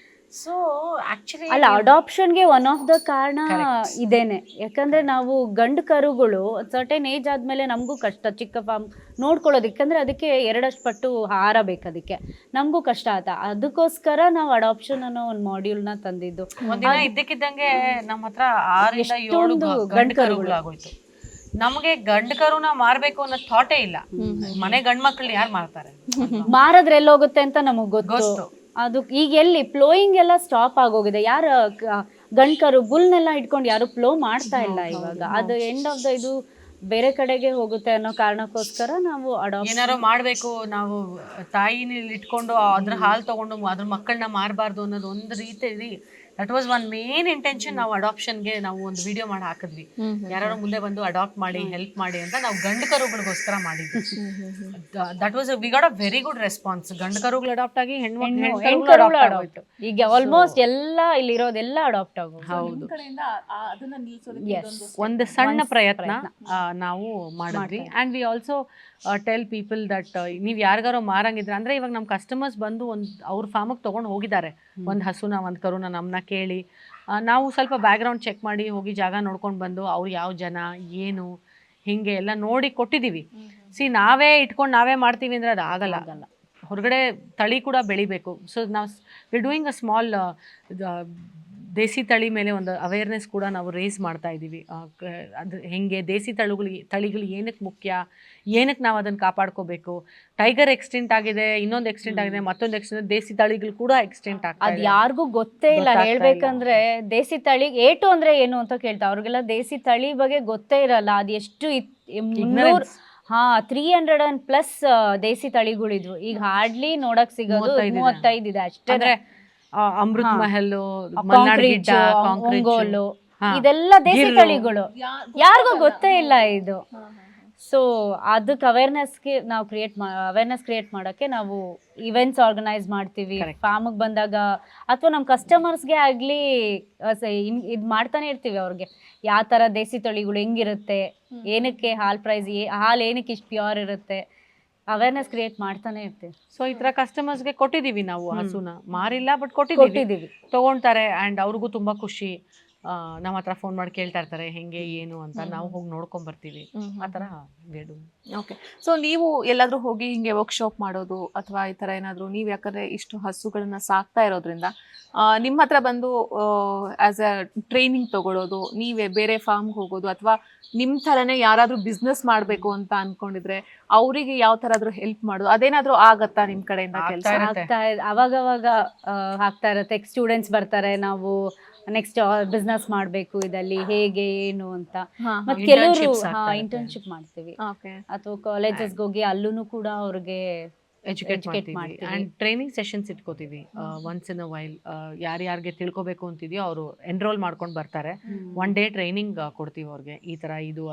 ಸೊ ಆಕ್ಚುಲಿ ಅಲ್ಲ, ಅಡಾಪ್ಷನ್ಗೆ ಒನ್ ಆಫ್ ದ ಕಾರಣ ಇದೇನೆ. ಯಾಕಂದ್ರೆ ನಾವು ಗಂಡು ಕರುಗಳು ಸರ್ಟೆನ್ ಏಜ್ ಆದ್ಮೇಲೆ ನಮಗೂ ಕಷ್ಟ ಚಿಕ್ಕ ಫಾರ್ಮ್ ನೋಡ್ಕೊಳ್ಳೋದು, ಯಾಕಂದ್ರೆ ಅದಕ್ಕೆ 2 ಪಟ್ಟು ಆಹಾರ ಬೇಕು, ಅದಕ್ಕೆ ನಮಗೂ ಕಷ್ಟ ಆತ. ಅದಕ್ಕೋಸ್ಕರ ನಾವು ಅಡಾಪ್ಷನ್ ಅನ್ನೋ ಒಂದು ಮಾಡ್ಯೂಲ್ನ ತಂದಿದ್ದು. ಒಂದಿನ ಇದ್ದಕ್ಕಿದ್ದಂಗೆ ನಮ್ಮ ಹತ್ರ 6 ಇಂದ 7 ಗಂಡು ಕರುಗಳಾಗೋಯ್ತು. ನಮಗೆ ಗಂಡು ಕರುನ ಮಾರ್ಬೇಕು ಅನ್ನೋ ಥಾಟೇ ಇಲ್ಲ. ಮನೆ ಗಂಡು ಮಕ್ಕಳನ್ನ ಯಾರು ಮಾರ್ತಾರೆ? ಮಾರಿದ್ರೆ ಎಲ್ಲೋಗುತ್ತೆ ಅಂತ ನಮಗ್ ಗೊತ್ತು. ಅದು ಈಗ ಎಲ್ಲಿ ಫ್ಲೋಯಿಂಗ್ ಎಲ್ಲ ಸ್ಟಾಪ್ ಆಗೋಗಿದೆ. ಯಾರು ಗಂಡು ಕರು ಬುಲ್ನೆಲ್ಲ ಇಟ್ಕೊಂಡು ಯಾರು ಫ್ಲೋ ಮಾಡ್ತಾ ಇಲ್ಲ ಇವಾಗ. ಅದು ಎಂಡ್ ಆಫ್ ದ ಇದು ಬೇರೆ ಕಡೆಗೆ ಹೋಗುತ್ತೆ ಅನ್ನೋ ಕಾರಣಕ್ಕೋಸ್ಕರ ನಾವು ಏನಾರೋ ಮಾಡ್ಬೇಕು, ನಾವು ತಾಯಿನಲ್ಲಿ ಇಟ್ಕೊಂಡು ಅದ್ರ ಹಾಲು ತಗೊಂಡು ಅದ್ರ ಮಕ್ಕಳನ್ನ ಮಾರಬಾರ್ದು ಅನ್ನೋದು ಒಂದು ರೀತಿ. That was one main intention. ನಾವು ಅಡಾಪ್ಷನ್ಗೆ ನಾವು ಒಂದು ವಿಡಿಯೋ ಮಾಡಿ ಹಾಕಿದ್ವಿ, ಯಾರು ಮುಂದೆ ಬಂದು ಅಡಾಪ್ಟ್ ಮಾಡಿ ಹೆಲ್ಪ್ ಮಾಡಿ ಅಂತ. ನಾವು ಗಂಡು ಕರುಗಳಿಗೋಸ್ಕರ ಮಾಡಿದ್ವಿ. That was we got a very good response. ಗಂಡು ಕರುಗಳು ಅಡಾಪ್ಟ್ ಆಗಿ ಹೆಣ್ಣು ಅಡಾಪ್ಟ್ ಈಗ ಆಲ್ಮೋಸ್ಟ್ ಎಲ್ಲ ಇಲ್ಲಿರೋದೆಲ್ಲ ಅಡಾಪ್ಟ್ ಆಗೋದು. ಹೌದು, ಒಂದು ಸಣ್ಣ ಪ್ರಯತ್ನ ನಾವು ಮಾಡಿದ್ವಿ. And we also tell people that ನೀವು ಯಾರಿಗಾರೋ ಮಾರಂಗಿದ್ರೆ, ಅಂದರೆ ಇವಾಗ ನಮ್ಮ ಕಸ್ಟಮರ್ಸ್ ಬಂದು ಅವ್ರ ಫಾರ್ಮಿಗೆ ತೊಗೊಂಡು ಹೋಗಿದ್ದಾರೆ ಒಂದು ಹಸುನ, ಒಂದು ಕರುನ ನಮ್ಮನ್ನ ಕೇಳಿ. ನಾವು ಸ್ವಲ್ಪ ಬ್ಯಾಕ್ಗ್ರೌಂಡ್ ಚೆಕ್ ಮಾಡಿ ಹೋಗಿ ಜಾಗ ನೋಡ್ಕೊಂಡು ಬಂದು ಅವ್ರು ಯಾವ ಜನ ಏನು ಹೀಗೆ ಎಲ್ಲ ನೋಡಿ ಕೊಟ್ಟಿದ್ದೀವಿ. ನಾವೇ ಇಟ್ಕೊಂಡು ನಾವೇ ಮಾಡ್ತೀವಿ ಅಂದರೆ ಅದು ಆಗಲ್ಲ. ಹೊರಗಡೆ ತಳಿ ಕೂಡ ಬೆಳಿಬೇಕು. ಸೊ ನಾವು ವಿ ಡೂಯಿಂಗ್ ಅ ಸ್ಮಾಲ್ ದೇಸಿ ತಳಿ ಮೇಲೆ ಒಂದು ಅವೇರ್ನೆಸ್ ಕೂಡ ನಾವು ರೇಸ್ ಮಾಡ್ತಾ ಇದ್ದೀವಿ. ಅದು ಹೆಂಗೆ ದೇಸಿ ತಳಿಗಳು ಏನಕ್ಕೆ ಮುಖ್ಯ, ಏನಕ್ಕೆ ನಾವು ಅದನ್ನು ಕಾಪಾಡ್ಕೋಬೇಕು. ಟೈಗರ್ ಎಕ್ಸ್ಟೆಂಟ್ ಆಗಿದೆ, ಇನ್ನೊಂದು ಎಕ್ಸ್ಟೆಂಟ್ ಆಗಿದೆ, ಮತ್ತೊಂದು ಎಕ್ಸ್ಟೆಂಟ್, ದೇಸಿ ತಳಿಗಳು ಕೂಡ ಎಕ್ಸ್ಟೆಂಟ್ ಆಗ್ತಾ ಅದ್ ಇದೆ. ಯಾರಿಗೂ ಗೊತ್ತೇ ಇಲ್ಲ. ಗೊತ್ತಾಗ್ತಾ ಇಲ್ಲ. ಹೇಳ್ಬೇಕಂದ್ರೆ ದೇಸಿ ತಳಿ ಏಟು ಅಂದ್ರೆ ಏನು ಅಂತ ಕೇಳ್ತಾ, ಅವ್ರಿಗೆಲ್ಲ ದೇಸಿ ತಳಿ ಬಗ್ಗೆ ಗೊತ್ತೇ ಇರಲ್ಲ. ಅದು ಎಷ್ಟು 300 300+ ದೇಸಿ ತಳಿಗಳಿದ್ವು. ಈಗ ಹಾರ್ಡ್ಲಿ ನೋಡಕ್ ಸಿಗೋದು 35 ಇದೆ ಅಷ್ಟೇ. ಅಂದ್ರೆ ಅಮೃತ್ ಮಹಲ್, ಕಾಂಕ್ರೀಟ್, ಒಂಗೋಲು, ಇದೆಲ್ಲ ದೇಸಿ ತಳಿಗಳು, ಯಾರಿಗೂ ಗೊತ್ತೇ ಇಲ್ಲ ಇದು. ಸೊ ಅದಕ್ಕೆ ಅವೇರ್ನೆಸ್ ಕ್ರಿಯೇಟ್ ಮಾಡೋಕ್ಕೆ ನಾವು ಇವೆಂಟ್ಸ್ ಆರ್ಗನೈಸ್ ಮಾಡ್ತೀವಿ. ಫಾರ್ಮಿಗೆ ಬಂದಾಗ ಅಥವಾ ನಮ್ಮ ಕಸ್ಟಮರ್ಸ್ಗೆ ಆಗಲಿ ಇದು ಮಾಡ್ತಾನೆ ಇರ್ತೀವಿ. ಅವ್ರಿಗೆ ಯಾವ ಥರ ದೇಸಿ ತಳಿಗಳು ಹೆಂಗಿರುತ್ತೆ, ಏನಕ್ಕೆ ಹಾಲು ಏನಕ್ಕೆ ಇಷ್ಟು ಪ್ಯೂರ್ ಇರುತ್ತೆ, ಅವೇರ್ನೆಸ್ ಕ್ರಿಯೇಟ್ ಮಾಡ್ತಾನೆ ಇರ್ತೀವಿ. ಸೊ ಈ ಥರ ಕಸ್ಟಮರ್ಸ್ಗೆ ಕೊಟ್ಟಿದ್ದೀವಿ ನಾವು ಹಸುನ, ಮಾರಿಲ್ಲ ಬಟ್ ಕೊಟ್ಟಿದ್ದೀವಿ, ತಗೊಂತಾರೆ. ಆ್ಯಂಡ್ ಅವ್ರಿಗೂ ತುಂಬ ಖುಷಿ. ನಮ್ಮ ಹತ್ರ ಫೋನ್ ಮಾಡಿ ಕೇಳ್ತಾ ಇರ್ತಾರೆ ಹೆಂಗೆ ಏನು ಅಂತ, ನಾವು ಹೋಗಿ ನೋಡ್ಕೊಂಡ್ ಬರ್ತೀವಿ. ಆ ಥರ ಬೇಡು. ಓಕೆ. ಸೊ ನೀವು ಎಲ್ಲಾದ್ರೂ ಹೋಗಿ ಹಿಂಗೆ ವರ್ಕ್ಶಾಪ್ ಮಾಡೋದು ಅಥವಾ ಈ ಥರ ಏನಾದರೂ, ನೀವು ಯಾಕಂದರೆ ಇಷ್ಟು ಹಸುಗಳನ್ನ ಸಾಕ್ತಾ ಇರೋದ್ರಿಂದ ನಿಮ್ಮ ಹತ್ರ ಬಂದು ಆ್ಯಸ್ ಅ ಟ್ರೈನಿಂಗ್ ತಗೊಳ್ಳೋದು, ನೀವೇ ಬೇರೆ ಫಾರ್ಮ್ಗೆ ಹೋಗೋದು, ಅಥವಾ ನಿಮ್ಮ ಥರನೇ ಯಾರಾದರೂ ಬಿಸ್ನೆಸ್ ಮಾಡಬೇಕು ಅಂತ ಅನ್ಕೊಂಡಿದ್ರೆ ಅವರಿಗೆ ಯಾವ ಥರ ಆದರೂ ಹೆಲ್ಪ್ ಮಾಡೋದು, ಅದೇನಾದರೂ ಆಗತ್ತಾ ನಿಮ್ಮ ಕಡೆಯಿಂದ ಕೆಲಸ? ಅವಾಗವಾಗ ಆಗ್ತಾ ಇರುತ್ತೆ. ಸ್ಟೂಡೆಂಟ್ಸ್ ಬರ್ತಾರೆ, ನಾವು ನೆಕ್ಸ್ಟ್ ಬಿಸ್ನೆಸ್ ಮಾಡಬೇಕು ಇದಲ್ಲಿ ಹೇಗೆ ಏನು ಅಂತ. ಮತ್ತೆ ಕೆಲವರು ಇಂಟರ್ನ್ಶಿಪ್ ಮಾಡ್ತೀವಿ, ಅಥವಾ ಕಾಲೇಜಸ್ಗೆ ಹೋಗಿ ಅಲ್ಲೂ ಕೂಡ ಅವ್ರಿಗೆ ಎಜುಕೇಟ್ ಮಾಡ್ತೀವಿ. ಆ್ಯಂಡ್ ಟ್ರೈನಿಂಗ್ ಸೆಷನ್ಸ್ ಇಟ್ಕೋತೀವಿ ಒನ್ಸ್ ಇನ್ ಅ ವೈಲ್. ಯಾರ್ಯಾರಿಗೆ ತಿಳ್ಕೊಬೇಕು ಅಂತಿದೆಯೋ ಅವರು ಎನ್ರೋಲ್ ಮಾಡ್ಕೊಂಡು ಬರ್ತಾರೆ. 1 day ಟ್ರೈನಿಂಗ್ ಕೊಡ್ತೀವಿ ಅವ್ರಿಗೆ. ಈ ಥರ ಇದು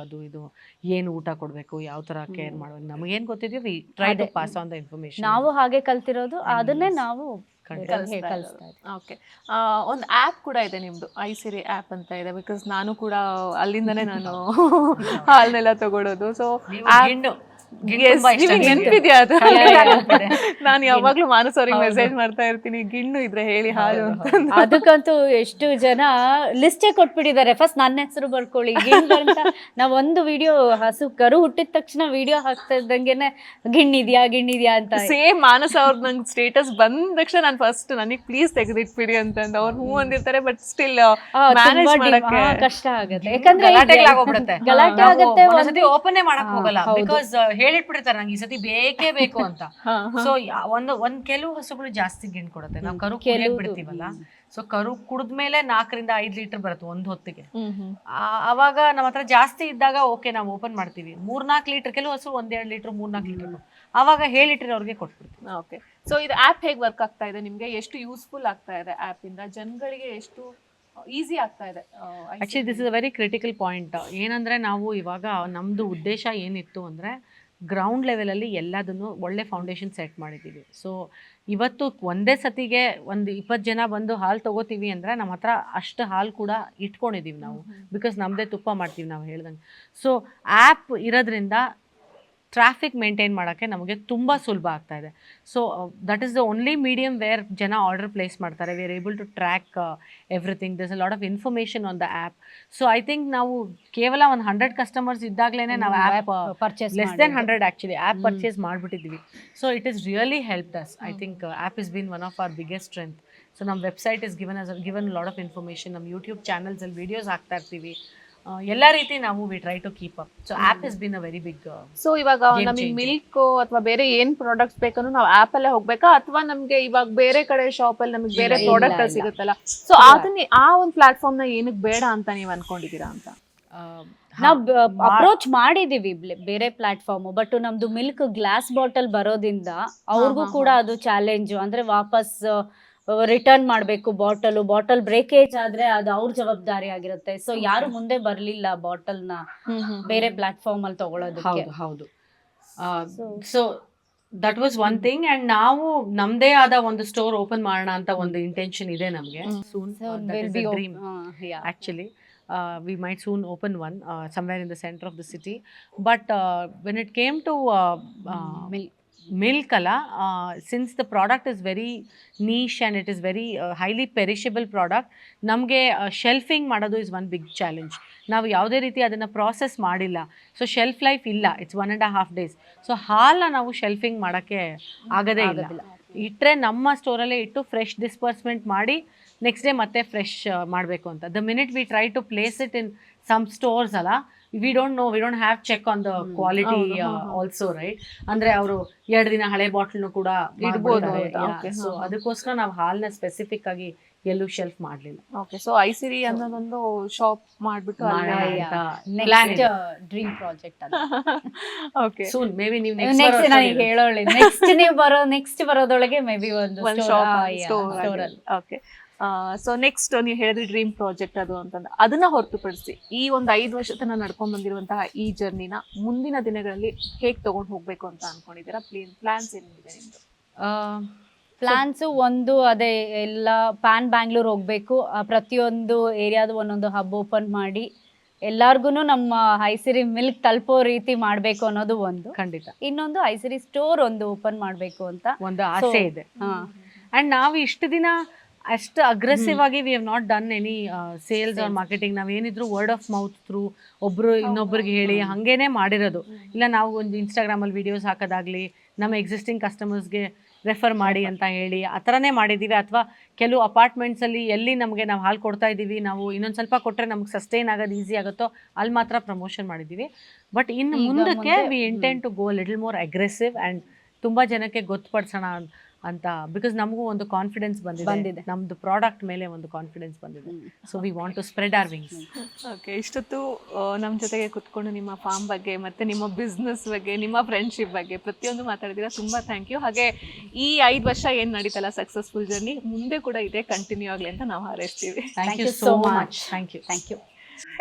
ಏನು ಊಟ ಕೊಡಬೇಕು, ಯಾವ ಥರ ಕೇರ್ ಮಾಡಬೇಕು, ನಮಗೇನು ಗೊತ್ತಿದೆಯೋ we try to pass on the information. ನಾವು ಹಾಗೆ ಕಲ್ತಿರೋದು, ಅದನ್ನೇ ನಾವು ಓಕೆ. ಒಂದು ಆ್ಯಪ್ ಕೂಡ ಇದೆ ನಿಮ್ಮದು, ಐಸಿರಿ ಆ್ಯಪ್ ಅಂತ ಇದೆ. ಬಿಕಾಸ್ ನಾನು ಕೂಡ ಅಲ್ಲಿಂದನೇ ನಾನು ಹಾಲನ್ನೆಲ್ಲ ತಗೊಳ್ಳೋದು. ಸೊ ನೆನಪಿದೆಯಾ ಅದು? ನಾನು ಯಾವಾಗ್ಲೂ ಮಾನಸ್ ಅವ್ರಿಗೆ ಮೆಸೇಜ್ ಮಾಡ್ತಾ ಇರ್ತೀನಿ, ಗಿಣ್ಣು ಇದ್ರೆ ಹೇಳಿ ಹಾಲು ಅಂತ. ಅದಕ್ಕಂತೂ ಎಷ್ಟು ಜನ ಲಿಸ್ಟೇ ಕೊಟ್ಬಿಟ್ಟಿದ್ದಾರೆ, ಫಸ್ಟ್ ನನ್ನ ಹೆಸರು ಬರ್ಕೊಳ್ಳಿ ಗಿಣ್ಣು ಅಂತ. ನಾವ್ ಒಂದು ವಿಡಿಯೋ ಕರು ಹುಟ್ಟಿದ ತಕ್ಷಣ ವಿಡಿಯೋ ಹಾಕ್ತಾ ಇದ್ದಂಗೆನೆ ಗಿಣ್ಣಿದ್ಯಾ ಅಂತ. ಸೇಮ್ ಮಾನಸ್ ಅವ್ರ ನಂಗೆ ಸ್ಟೇಟಸ್ ಬಂದ ತಕ್ಷಣ ನಾನು ಫಸ್ಟ್ ನನಗೆ ಪ್ಲೀಸ್ ತೆಗೆದಿಟ್ಬಿಡಿ ಅಂತಂದು ಅವ್ರು ಹೂ ಅಂದಿರ್ತಾರೆ. ಬಟ್ ಸ್ಟಿಲ್ ಮ್ಯಾನೇಜ್ ಮಾಡಕ್ಕೆ ಕಷ್ಟ ಆಗುತ್ತೆ, ಯಾಕಂದ್ರೆ ಗಲಾಟೆ ಆಗುತ್ತೆ. ಓಪನ್ ಮಾಡಕ್ ಹೋಗಲ್ಲ, ಬಿಕಾಸ್ ಹೇಳಿಟ್ಬಿಡ್ತಾರೆ ನಂಗೆ ಈ ಸತಿ ಬೇಕೇ ಬೇಕು ಅಂತ. ಸೊ ಒಂದ್ ಕೆಲವು ಹಸುಗಳು ಜಾಸ್ತಿ ಗಿಣ್ ಕೊಡುತ್ತೆ. ನಾವು ಕರು ಕುಡಿಯಕ್ ಬಿಡ್ತೀವಲ್ಲ, ಸೊ ಕರು ಕುಡಿದ್ಮೇಲೆ 4 ರಿಂದ 5 ಲೀಟರ್ ಬರುತ್ತೆ ಒಂದ್ ಹೊತ್ತಿಗೆ. ಅವಾಗ ನಮ್ಮ ಹತ್ರ ಜಾಸ್ತಿ ಇದ್ದಾಗ ಓಕೆ ನಾವು ಓಪನ್ ಮಾಡ್ತೀವಿ. 3-4 ಲೀಟರ್, ಕೆಲವು ಹಸು 1-2 ಲೀಟರ್ 3-4 ಲೀಟರ್, ಅವಾಗ ಹೇಳಿಟ್ರೆ ಅವ್ರಿಗೆ ಕೊಟ್ಬಿಡ್ತೀವಿ. ಓಕೆ. ಸೊ ಇದು ಆ್ಯಪ್ ಹೇಗೆ ವರ್ಕ್ ಆಗ್ತಾ ಇದೆ ನಿಮ್ಗೆ? ಎಷ್ಟು ಯೂಸ್ಫುಲ್ ಆಗ್ತಾ ಇದೆ ಆ್ಯಪ್ ಇಂದ? ಜನಗಳಿಗೆ ಎಷ್ಟು ಈಸಿ ಆಗ್ತಾ ಇದೆ? Actually this is a very critical point. ಏನಂದ್ರೆ ನಾವು ಇವಾಗ ನಮ್ದು ಉದ್ದೇಶ ಏನಿತ್ತು ಅಂದ್ರೆ ಗ್ರೌಂಡ್ ಲೆವೆಲಲ್ಲಿ ಎಲ್ಲದನ್ನು ಒಳ್ಳೆ ಫೌಂಡೇಶನ್ ಸೆಟ್ ಮಾಡಿದ್ದೀವಿ. ಸೊ ಇವತ್ತು ಒಂದೇ ಸತಿಗೆ 20 ಜನ ಬಂದು ಹಾಲು ತೊಗೋತೀವಿ ಅಂದರೆ ನಮ್ಮ ಹತ್ರ ಅಷ್ಟು ಹಾಲು ಕೂಡ ಇಟ್ಕೊಂಡಿದ್ದೀವಿ ನಾವು, ಬಿಕಾಸ್ ನಮ್ಮದೇ ತುಪ್ಪ ಮಾಡ್ತೀವಿ ನಾವು ಹೇಳ್ದಂಗೆ. ಸೊ ಆ್ಯಪ್ ಇರೋದ್ರಿಂದ ಟ್ರಾಫಿಕ್ ಮೇಂಟೈನ್ ಮಾಡೋಕ್ಕೆ ನಮಗೆ ತುಂಬ ಸುಲಭ ಆಗ್ತಾ ಇದೆ. So that is the only medium where ಜನ ಆರ್ಡರ್ ಪ್ಲೇಸ್ ಮಾಡ್ತಾರೆ. We are able to track everything. This a lot of information on the app. So I think ನಾವು ಕೇವಲ ಒಂದು 100 ಕಸ್ಟಮರ್ಸ್ ಇದ್ದಾಗಲೇ ನಾವು app purchase less than 100 actually app purchase ಮಾಡಿಬಿಟ್ಟಿದ್ವಿ. So it is really helped us. I think app is bean one of our biggest strength. So ನಮ್ಮ website is given lot of information. ನಮ್ಮ YouTube ಚಾನಲ್ಸಲ್ಲಿ videos ಹಾಕ್ತಾ ಇರ್ತೀವಿ. ಎಲ್ಲ ರೀತಿ ನಾವು we try to keep up. So app is been a very big. So ಇವಾಗ ನಮಗೆ ಮಿಲ್ಕ್ ಅಥವಾ ಬೇರೆ ಏನ್ ಪ್ರಾಡಕ್ಟ್ಸ್ ಬೇಕನ್ನು ನಾವು ಆ್ಯಪ್ ಅಲ್ಲೇ ಹೋಗ್ಬೇಕಾ, ಅಥವಾ ನಮ್ಗೆ ಇವಾಗ ಬೇರೆ ಕಡೆ ಶಾಪ್ ಅಲ್ಲಿ ನಮಗೆ ಬೇರೆ ಪ್ರಾಡಕ್ಟ್ ಸಿಗುತ್ತಲ್ಲ, ಸೊ ಅದನ್ನ ಆ ಒಂದು ಪ್ಲಾಟ್ಫಾರ್ಮ್ ನ ಏನಕ್ಕೆ ಬೇಡ ಅಂತ ನೀವು ಅನ್ಕೊಂಡಿದ್ದೀರಾ ಅಂತ? ನಾವು ಅಪ್ರೋಚ್ ಮಾಡಿದೀವಿ ಬೇರೆ ಪ್ಲಾಟ್ಫಾರ್ಮ್, ಬಟ್ ನಮ್ದು ಮಿಲ್ಕ್ ಗ್ಲಾಸ್ ಬಾಟಲ್ ಬರೋದ್ರಿಂದ ಅವ್ರಿಗೂ ಕೂಡ ಅದು ಚಾಲೆಂಜ್. ಅಂದ್ರೆ ವಾಪಸ್ ರಿಟರ್ನ್ ಮಾಡಬೇಕು ಬಾಟಲ್ ಬ್ರೇಕೇಜ್ ಆದ್ರೆ ಅದು ಅವ್ರ ಜವಾಬ್ದಾರಿ ಆಗಿರುತ್ತೆ. ಸೊ ಯಾರು ಮುಂದೆ ಬರ್ಲಿಲ್ಲ ಬಾಟಲ್ನ ಬೇರೆ ಪ್ಲಾಟ್ಫಾರ್ಮ್ ಅಲ್ಲಿ ತಗೊಳ್ಳೋದಕ್ಕೆ. ಹೌದು. So that was one thing. And ನಾವು ನಮ್ದೇ ಆದ ಒಂದು ಸ್ಟೋರ್ ಓಪನ್ ಮಾಡೋಣ ಅಂತ ಒಂದು ಇಂಟೆನ್ಷನ್ ಇದೆ ನಮಗೆ. Dream actually. We might soon open one somewhere in the center of the city. But when it came to milk since the product is very niche and it is very highly perishable product, ನಮಗೆ ಶೆಲ್ಫಿಂಗ್ ಮಾಡೋದು is one big challenge. ನಾವು ಯಾವುದೇ ರೀತಿ ಅದನ್ನು process ಮಾಡಿಲ್ಲ, so shelf life ಇಲ್ಲ, it's 1.5 days. So ಹಾಲನ್ನ ನಾವು ಶೆಲ್ಫಿಂಗ್ ಮಾಡೋಕ್ಕೆ ಆಗೋದೇ ಇಲ್ಲ. ಇಟ್ಟರೆ ನಮ್ಮ ಸ್ಟೋರಲ್ಲೇ ಇಟ್ಟು ಫ್ರೆಶ್ ಡಿಸ್ಪರ್ಸ್ಮೆಂಟ್ ಮಾಡಿ ನೆಕ್ಸ್ಟ್ ಡೇ ಮತ್ತೆ ಫ್ರೆಶ್ ಮಾಡಬೇಕು ಅಂತ. The minute we try to place it in some stores ಅಲ್ಲ, we don't know, we don't have check on the quality also, right? ಅಂದ್ರೆ ಅವರು 2 ದಿನ ಹಳೆ ಬಾಟ್ಲ್ನು ಕೂಡ ಇಡ್ಬೋದು. ಸೊ ಅದಕ್ಕೋಸ್ಕರ ನಾವು ಹಾಲ್ನ ಸ್ಪೆಸಿಫಿಕ್ ಆಗಿ ಎಲ್ಲೂ ಶೆಲ್ಫ್ ಮಾಡಲಿಲ್ಲ. ಓಕೆ, ಸೊ ಐಸಿರಿ ಅನ್ನೋದೊಂದು ಶಾಪ್ ಮಾಡ್ಬಿಟ್ಟು ನೆಕ್ಸ್ಟ್ ಡ್ರೀಮ್ ಪ್ರಾಜೆಕ್ಟ್ ಅದು. ಓಕೆ, ಸೂನ್ ಮೇ ಬಿ ನೀವು ನೆಕ್ಸ್ಟ್ ನನಗೆ ಹೇಳೋಳಿ, ನೆಕ್ಸ್ಟ್ ಬರೋದೊಳಗೆ ಮೇ ಬಿ ಒಂದು ಸ್ಟೋರ್ ಅಲ್ಲಿ. ಓಕೆ, ಸೊ ನೆಕ್ಸ್ಟ್ ನೀವು ಹೇಳಿದ್ರಿ ಡ್ರೀಮ್ ಪ್ರಾಜೆಕ್ಟ್ ಅದು ಅಂತಂದ್ರೆ, ಅದನ್ನ ಹೊರತುಪಡಿಸಿ ಈ ಒಂದು 5 ವರ್ಷ ತನಕ ನಡ್ಕೊಂಡ್ ಬಂದಿರುವಂತಹ ಈ ಜರ್ನಿನ ಮುಂದಿನ ದಿನಗಳಲ್ಲಿ ಹೇಗೆ ತಗೊಂಡು ಹೋಗ್ಬೇಕು ಅಂತ ಅನ್ಕೊಂಡಿದ್ದೀರಾ? ಪ್ಲಾನ್ಸ್ ಏನಿದೆ ನಿಮ್ದು? ಪ್ಲಾನ್ಸು ಒಂದು ಅದೇ ಎಲ್ಲ ಪ್ಯಾನ್ ಬ್ಯಾಂಗ್ಳೂರ್ ಹೋಗ್ಬೇಕು, ಪ್ರತಿಯೊಂದು ಏರಿಯಾದ ಒಂದೊಂದು ಹಬ್ ಓಪನ್ ಮಾಡಿ ಎಲ್ಲಾರ್ಗು ನಮ್ಮ ಐಸಿರಿ ಮಿಲ್ಕ್ ತಲುಪೋ ರೀತಿ ಮಾಡಬೇಕು ಅನ್ನೋದು ಒಂದು. ಖಂಡಿತ. ಇನ್ನೊಂದು ಐಸಿರಿ ಸ್ಟೋರ್ ಒಂದು ಓಪನ್ ಮಾಡಬೇಕು ಅಂತ ಒಂದು ಆಸೆ ಇದೆ. ಅಂಡ್ ನಾವು ಇಷ್ಟು ದಿನ ಅಷ್ಟು ಅಗ್ರೆಸಿವ್ ಆಗಿ we have not done any sales or marketing. ನಾವೇನಿದ್ರು ವರ್ಡ್ ಆಫ್ ಮೌತ್ ಥ್ರೂ ಒಬ್ರು ಇನ್ನೊಬ್ರಿಗೆ ಹೇಳಿ ಹಂಗೇನೆ ಮಾಡಿರೋದು. ಇಲ್ಲ ನಾವು ಒಂದು ಇನ್ಸ್ಟಾಗ್ರಾಮಲ್ಲಿ ವಿಡಿಯೋಸ್ ಹಾಕೋದಾಗ್ಲಿ, ನಮ್ಮ ಎಕ್ಸಿಸ್ಟಿಂಗ್ ಕಸ್ಟಮರ್ಸ್ಗೆ ರೆಫರ್ ಮಾಡಿ ಅಂತ ಹೇಳಿ ಆ ಥರನೇ ಮಾಡಿದ್ದೀವಿ. ಅಥವಾ ಕೆಲವು ಅಪಾರ್ಟ್ಮೆಂಟ್ಸಲ್ಲಿ ಎಲ್ಲಿ ನಮಗೆ ನಾವು ಹಾಲು ಕೊಡ್ತಾ ಇದ್ದೀವಿ, ನಾವು ಇನ್ನೊಂದು ಸ್ವಲ್ಪ ಕೊಟ್ಟರೆ ನಮ್ಗೆ ಸಸ್ಟೈನ್ ಆಗೋದು ಈಸಿ ಆಗುತ್ತೋ ಅಲ್ಲಿ ಮಾತ್ರ ಪ್ರಮೋಷನ್ ಮಾಡಿದ್ದೀವಿ. ಬಟ್ ಇನ್ನು ಮುಂದಕ್ಕೆ we intend to go little more aggressive and ತುಂಬ ಜನಕ್ಕೆ ಗೊತ್ತುಪಡಿಸೋಣ ಅಂತ. ಬಿಕಾಸ್ ನಮಗೂ ಒಂದು ಕಾನ್ಫಿಡೆನ್ಸ್ ಬಂದಿದೆ, ನಮ್ದು ಪ್ರಾಡಕ್ಟ್ ಮೇಲೆ ಒಂದು ಕಾನ್ಫಿಡೆನ್ಸ್ ಬಂದಿದೆ. So we want to spread our wings. Okay, ಇಷ್ಟೊತ್ತು ನಮ್ಮ ಜೊತೆಗೆ ಕುತ್ಕೊಂಡು ನಿಮ್ಮ ಫಾರ್ಮ್ ಬಗ್ಗೆ ಮತ್ತು ನಿಮ್ಮ ಬಿಸ್ನೆಸ್ ಬಗ್ಗೆ, ನಿಮ್ಮ ಫ್ರೆಂಡ್ಶಿಪ್ ಬಗ್ಗೆ ಪ್ರತಿಯೊಂದು ಮಾತಾಡಿದ್ದೀರಾ. ತುಂಬ ಥ್ಯಾಂಕ್ ಯು. ಹಾಗೆ ಈ 5 ವರ್ಷ ಏನು ನಡೀತಲ್ಲ ಸಕ್ಸಸ್ಫುಲ್ ಜರ್ನಿ, ಮುಂದೆ ಕೂಡ ಇದೆ ಕಂಟಿನ್ಯೂ ಆಗಲಿ ಅಂತ ನಾವು ಹಾರೈಸ್ತೀವಿ. Thank you so much. Thank you.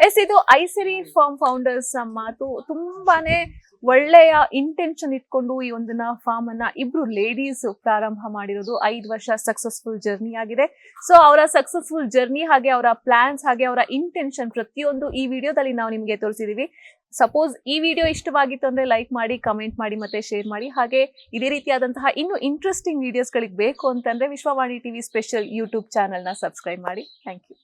Yes, ಇದು ಐಸಿರಿ ಫಾರ್ಮ್ ಫೌಂಡರ್ಸ್ ಮಾತು. ತುಂಬಾನೇ ಒಳ್ಳೆಯ ಇಂಟೆನ್ಷನ್ ಇಟ್ಕೊಂಡು ಈ ಒಂದನ್ನ ಫಾರ್ಮ್ ಅನ್ನ ಇಬ್ರು ಲೇಡೀಸ್ ಪ್ರಾರಂಭ ಮಾಡಿರೋದು. 5 ವರ್ಷ ಸಕ್ಸಸ್ಫುಲ್ ಜರ್ನಿ ಆಗಿದೆ. ಸೊ ಅವರ ಸಕ್ಸಸ್ಫುಲ್ ಜರ್ನಿ ಹಾಗೆ ಅವರ ಪ್ಲಾನ್ಸ್ ಹಾಗೆ ಅವರ ಇಂಟೆನ್ಷನ್ ಪ್ರತಿಯೊಂದು ಈ ವಿಡಿಯೋದಲ್ಲಿ ನಾವು ನಿಮಗೆ ತೋರಿಸಿದೀವಿ. ಸಪೋಸ್ ಈ ವಿಡಿಯೋ ಇಷ್ಟವಾಗಿತ್ತು ಅಂದ್ರೆ ಲೈಕ್ ಮಾಡಿ, ಕಮೆಂಟ್ ಮಾಡಿ ಮತ್ತೆ ಶೇರ್ ಮಾಡಿ. ಹಾಗೆ ಇದೇ ರೀತಿಯಾದಂತಹ ಇನ್ನು ಇಂಟ್ರೆಸ್ಟಿಂಗ್ ವಿಡಿಯೋಸ್ಗಳಿಗೆ ಬೇಕು ಅಂತಂದ್ರೆ ವಿಶ್ವವಾಣಿ ಟಿವಿ ಸ್ಪೆಷಲ್ ಯೂಟ್ಯೂಬ್ ಚಾನೆಲ್ನ ಸಬ್ಸ್ಕ್ರೈಬ್ ಮಾಡಿ. Thank you.